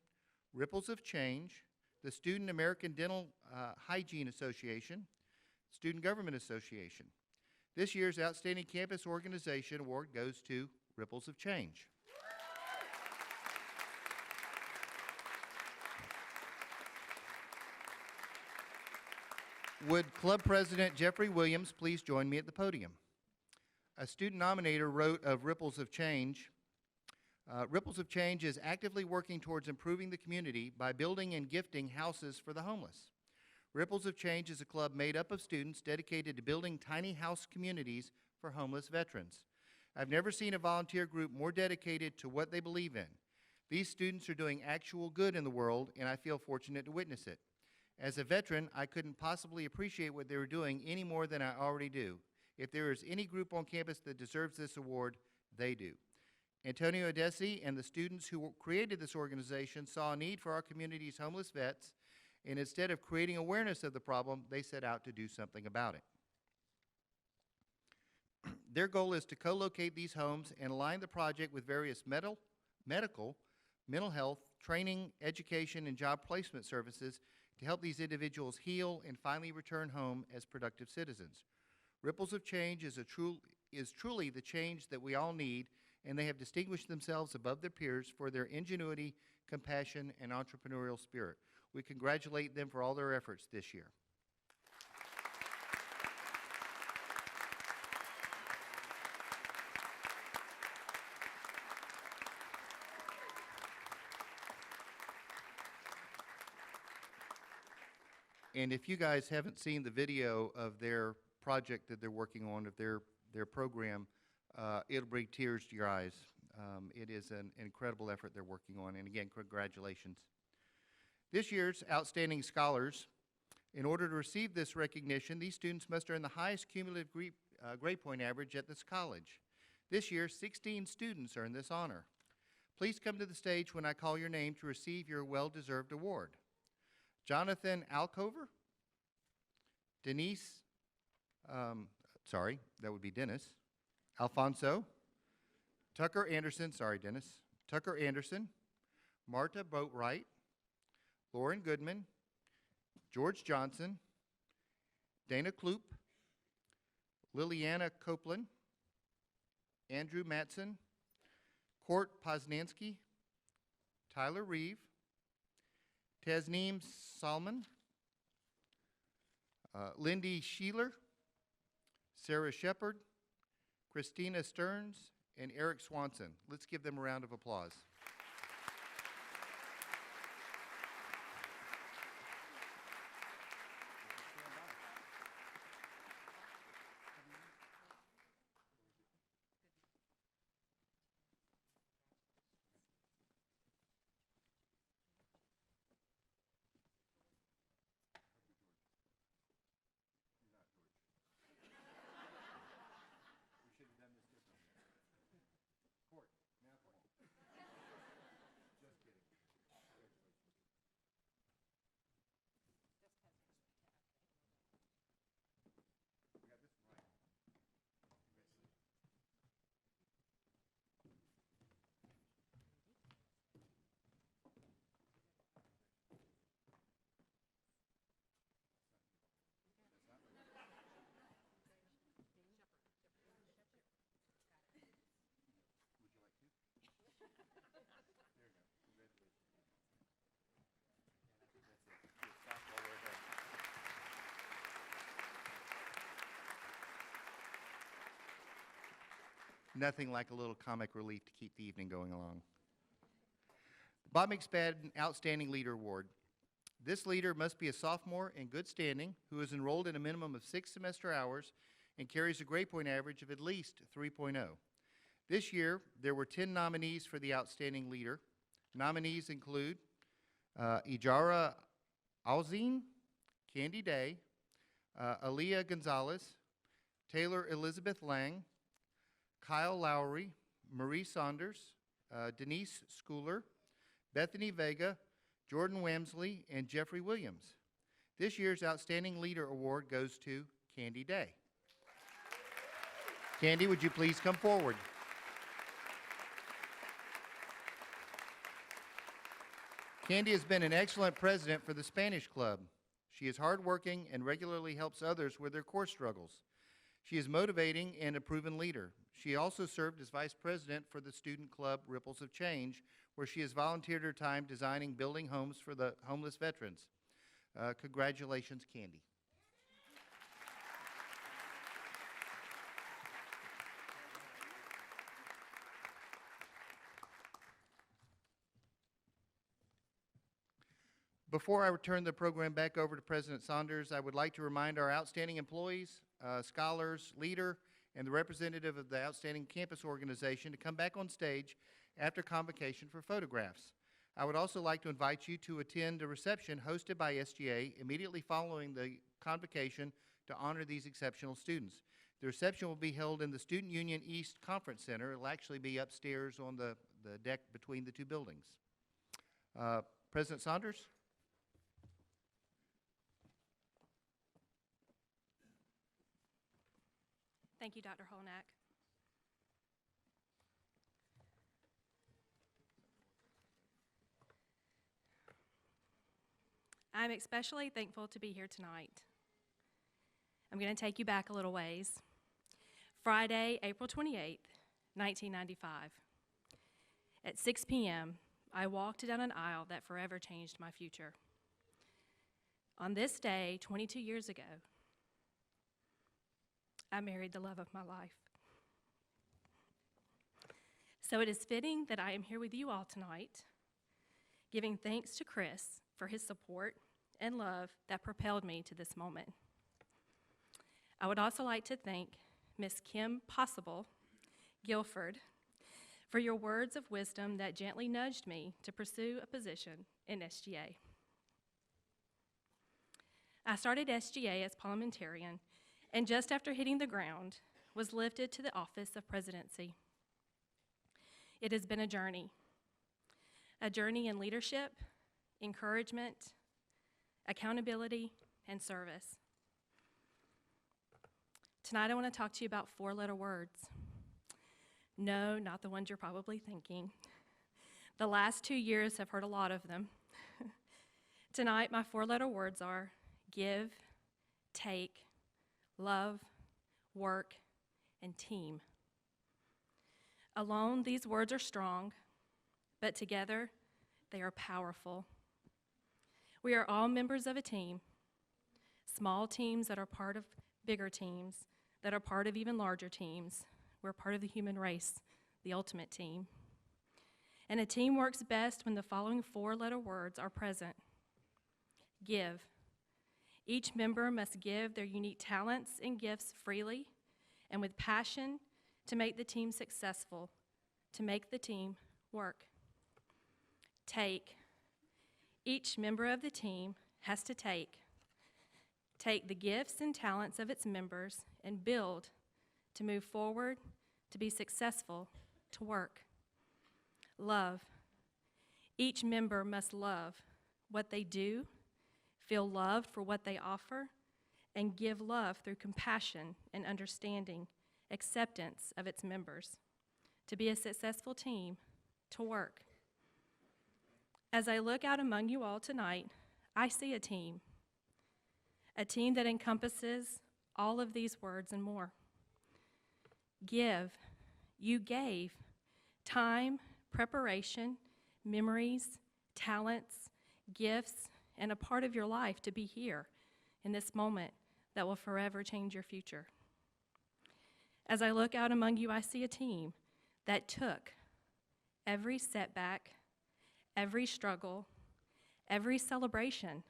Ripples of Change, the Student American Dental Hygiene Association, Student Government Association. This year's Outstanding Campus Organization Award goes to Ripples of Change. Would Club President Jeffrey Williams please join me at the podium? A student nominator wrote of Ripples of Change, Ripples of Change is actively working towards improving the community by building and gifting houses for the homeless. Ripples of Change is a club made up of students dedicated to building tiny house communities for homeless veterans. I've never seen a volunteer group more dedicated to what they believe in. These students are doing actual good in the world, and I feel fortunate to witness it. As a veteran, I couldn't possibly appreciate what they were doing any more than I already do. If there is any group on campus that deserves this award, they do. Antonio Adesi and the students who created this organization saw a need for our community's homeless vets, and instead of creating awareness of the problem, they set out to do something about it. Their goal is to co-locate these homes and align the project with various medical, mental health, training, education, and job placement services to help these individuals heal and finally return home as productive citizens. Ripples of Change is truly the change that we all need, and they have distinguished themselves above their peers for their ingenuity, compassion, and entrepreneurial spirit. We congratulate them for all their efforts this year. And if you guys haven't seen the video of their project that they're working on, of their program, it'll bring tears to your eyes. It is an incredible effort they're working on, and again, congratulations. This year's Outstanding Scholars, in order to receive this recognition, these students must earn the highest cumulative grade point average at this college. This year, 16 students earned this honor. Please come to the stage when I call your name to receive your well-deserved award. Jonathan Alcover, Dennis, Alfonso, Tucker Anderson, Tucker Anderson, Marta Boatwright, Lauren Goodman, George Johnson, Dana Kloop, Liliana Copeland, Andrew Matson, Court Poznansky, Tyler Reeve, Tasneem Salman, Lindy Sheeler, Sarah Shepard, Christina Stearns, and Eric Swanson. Let's give them a round of applause. Nothing like a little comic relief to keep the evening going along. Bob McSpadden Outstanding Leader Award. This leader must be a sophomore in good standing who is enrolled in a minimum of 6 semester hours and carries a grade point average of at least 3.0. This year, there were 10 nominees for the Outstanding Leader. Nominees include Ijara Alzine, Candy Day, Aaliyah Gonzalez, Taylor Elizabeth Lang, Kyle Lowry, Marie Saunders, Denise Schooler, Bethany Vega, Jordan Wamsley, and Jeffrey Williams. This year's Outstanding Leader Award goes to Candy Day. Candy, would you please come forward? Candy has been an excellent president for the Spanish Club. She is hardworking and regularly helps others with their course struggles. She is motivating and a proven leader. She also served as vice president for the student club Ripples of Change, where she has volunteered her time designing building homes for the homeless veterans. Congratulations, Candy. Before I return the program back over to President Saunders, I would like to remind our outstanding employees, scholars, leader, and the representative of the Outstanding Campus Organization to come back on stage after convocation for photographs. I would also like to invite you to attend a reception hosted by SGA immediately following the convocation to honor these exceptional students. The reception will be held in the Student Union East Conference Center. It will actually be upstairs on the deck between the two buildings. President Saunders? Thank you, Dr. Holnack. I'm especially thankful to be here tonight. I'm going to take you back a little ways. Friday, April 28th, 1995. At 6 p.m., I walked down an aisle that forever changed my future. On this day, 22 years ago, I married the love of my life. So it is fitting that I am here with you all tonight, giving thanks to Chris for his support and love that propelled me to this moment. I would also like to thank Miss Kim Possible Guilford for your words of wisdom that gently nudged me to pursue a position in SGA. I started SGA as parliamentarian, and just after hitting the ground, was lifted to the office of presidency. It has been a journey in leadership, encouragement, accountability, and service. Tonight I want to talk to you about 4-letter words. No, not the ones you're probably thinking. The last 2 years have heard a lot of them. Tonight my 4-letter words are give, take, love, work, and team. Alone, these words are strong, but together, they are powerful. We are all members of a team, small teams that are part of bigger teams, that are part of even larger teams. We're part of the human race, the ultimate team. And a team works best when the following 4-letter words are present. Give. Each member must give their unique talents and gifts freely and with passion to make the team successful, to make the team work. Take. Each member of the team has to take the gifts and talents of its members and build to move forward, to be successful, to work. Love. Each member must love what they do, feel loved for what they offer, and give love through compassion and understanding, acceptance of its members, to be a successful team, to work. As I look out among you all tonight, I see a team that encompasses all of these words and more. Give. You gave time, preparation, memories, talents, gifts, and a part of your life to be here in this moment that will forever change your future. As I look out among you, I see a team that took every setback, every struggle, every celebration,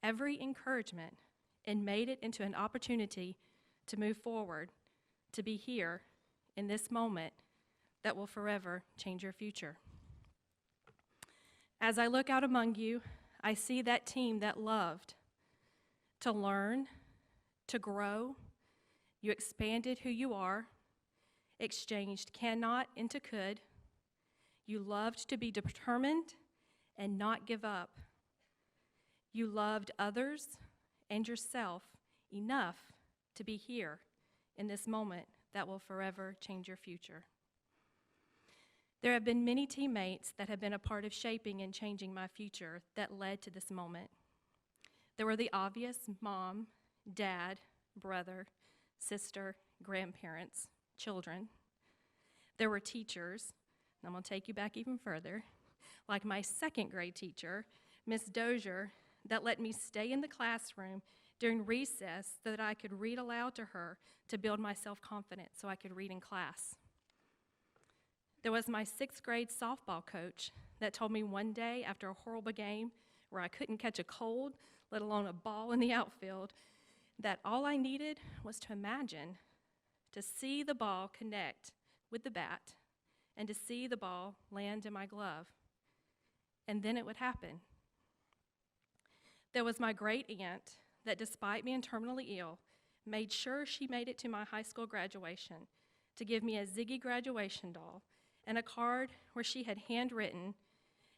every encouragement, and made it into an opportunity to move forward, to be here in this moment that will forever change your future. As I look out among you, I see that team that loved to learn, to grow. You expanded who you are, exchanged cannot into could. You loved to be determined and not give up. You loved others and yourself enough to be here in this moment that will forever change your future. There have been many teammates that have been a part of shaping and changing my future that led to this moment. There were the obvious mom, dad, brother, sister, grandparents, children. There were teachers, and I'm going to take you back even further, like my second grade teacher, Miss Dozier, that let me stay in the classroom during recess so that I could read aloud to her to build my self-confidence so I could read in class. There was my sixth grade softball coach that told me one day after a horrible game where I couldn't catch a cold, let alone a ball in the outfield, that all I needed was to imagine, to see the ball connect with the bat, and to see the ball land in my glove. And then it would happen. There was my great aunt that, despite being terminally ill, made sure she made it to my high school graduation to give me a Ziggy graduation doll and a card where she had handwritten,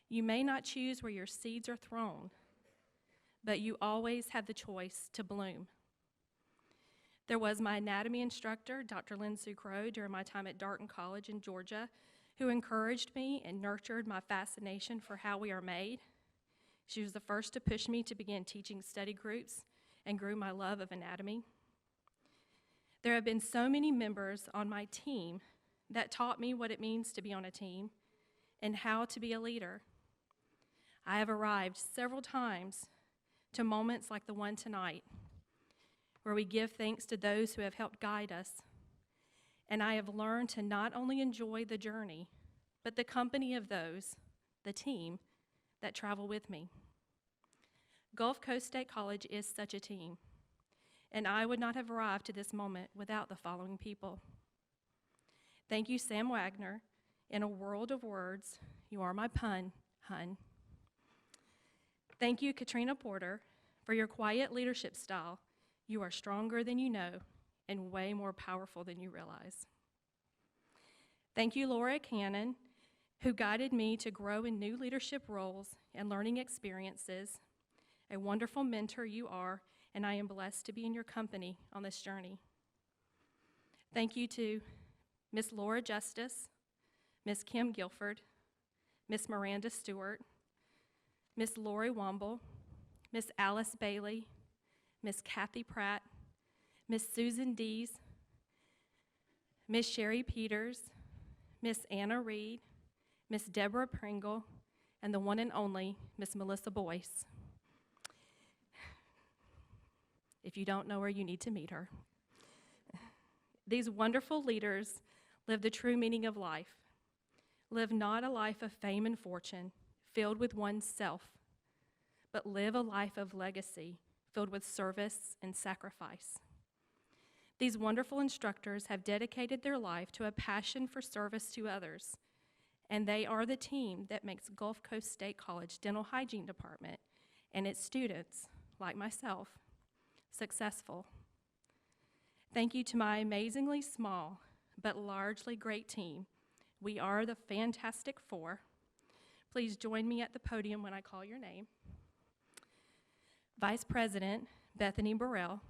"You may not choose where your seeds are thrown, but you always have the choice to bloom." There was my anatomy instructor, Dr. Lynn Sucro, during my time at Darton College in Georgia, who encouraged me and nurtured my fascination for how we are made. She was the first to push me to begin teaching study groups and grew my love of anatomy. There have been so many members on my team that taught me what it means to be on a team and how to be a leader. I have arrived several times to moments like the one tonight, where we give thanks to those who have helped guide us. And I have learned to not only enjoy the journey, but the company of those, the team, that travel with me. Gulf Coast State College is such a team, and I would not have arrived to this moment without the following people. Thank you, Sam Wagner. In a world of words, you are my pun, hun. Thank you, Katrina Porter, for your quiet leadership style. You are stronger than you know and way more powerful than you realize. Thank you, Laura Cannon, who guided me to grow in new leadership roles and learning experiences. A wonderful mentor you are, and I am blessed to be in your company on this journey. Thank you to Miss Laura Justice, Miss Kim Guilford, Miss Miranda Stewart, Miss Lori Womble, Miss Alice Bailey, Miss Kathy Pratt, Miss Susan Dees, Miss Sherry Peters, Miss Anna Reed, Miss Deborah Pringle, and the one and only Miss Melissa Boyce. If you don't know her, you need to meet her. These wonderful leaders live the true meaning of life. Live not a life of fame and fortune, filled with oneself, but live a life of legacy, filled with service and sacrifice. These wonderful instructors have dedicated their life to a passion for service to others, and they are the team that makes Gulf Coast State College Dental Hygiene Department and its students, like myself, successful. Thank you to my amazingly small but largely great team. We are the Fantastic Four. Please join me at the podium when I call your name. Vice President Bethany Burrell.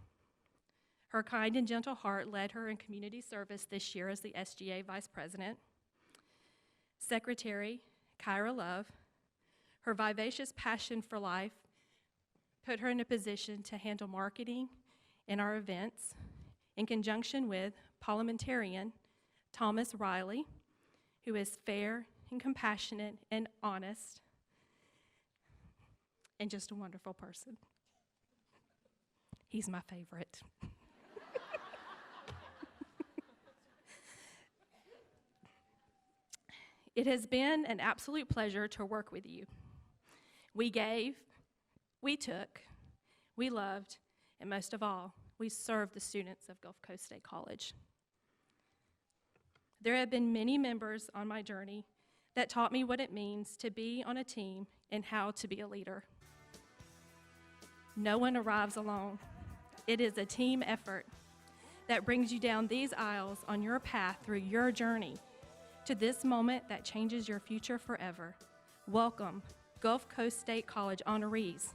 Her kind and gentle heart led her in community service this year as the SGA Vice President. Secretary Kyra Love. Her vivacious passion for life put her in a position to handle marketing in our events in conjunction with parliamentarian Thomas Riley, who is fair and compassionate and honest and just a wonderful person. He's my favorite. It has been an absolute pleasure to work with you. We gave, we took, we loved, and most of all, we served the students of Gulf Coast State College. There have been many members on my journey that taught me what it means to be on a team and how to be a leader. No one arrives alone. It is a team effort that brings you down these aisles on your path through your journey to this moment that changes your future forever. Welcome, Gulf Coast State College honorees.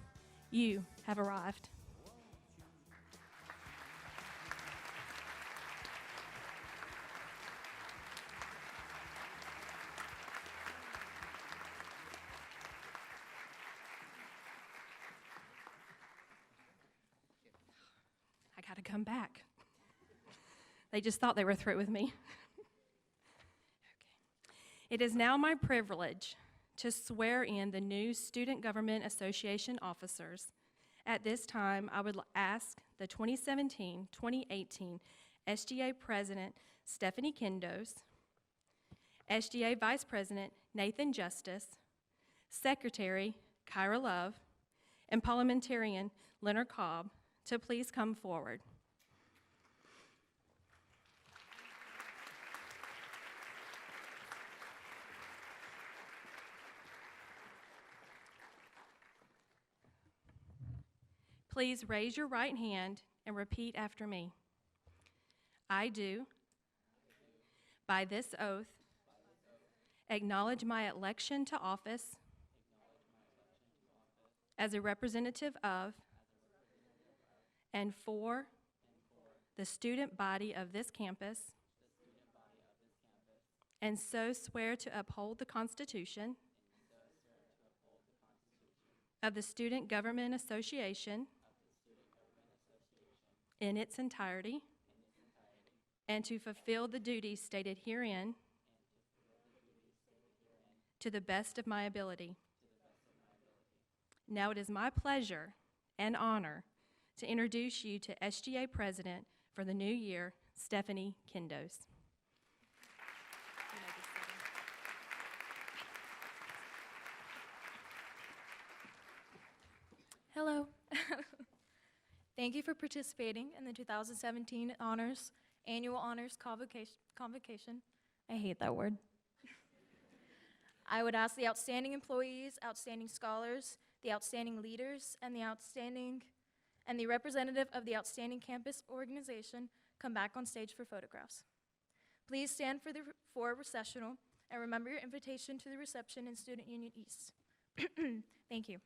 You have arrived. I gotta come back. They just thought they were through with me. It is now my privilege to swear in the new Student Government Association officers. At this time, I would ask the 2017-2018 SGA President Stephanie Kindos, SGA Vice President Nathan Justice, Secretary Kyra Love, and Parliamentarian Leonard Cobb to please come forward. Please raise your right hand and repeat after me. I do, by this oath, acknowledge my election to office as a representative of and for the student body of this campus, and so swear to uphold the Constitution of the Student Government Association in its entirety, and to fulfill the duties stated herein to the best of my ability. Now it is my pleasure and honor to introduce you to SGA President for the new year, Stephanie Kindos. Hello. Thank you for participating in the 2017 Annual Honors Convocation. I hate that word. I would ask the outstanding employees, outstanding scholars, the outstanding leaders, and the representative of the outstanding campus organization come back on stage for photographs. Please stand for a recessional and remember your invitation to the reception in Student Union East. Thank you.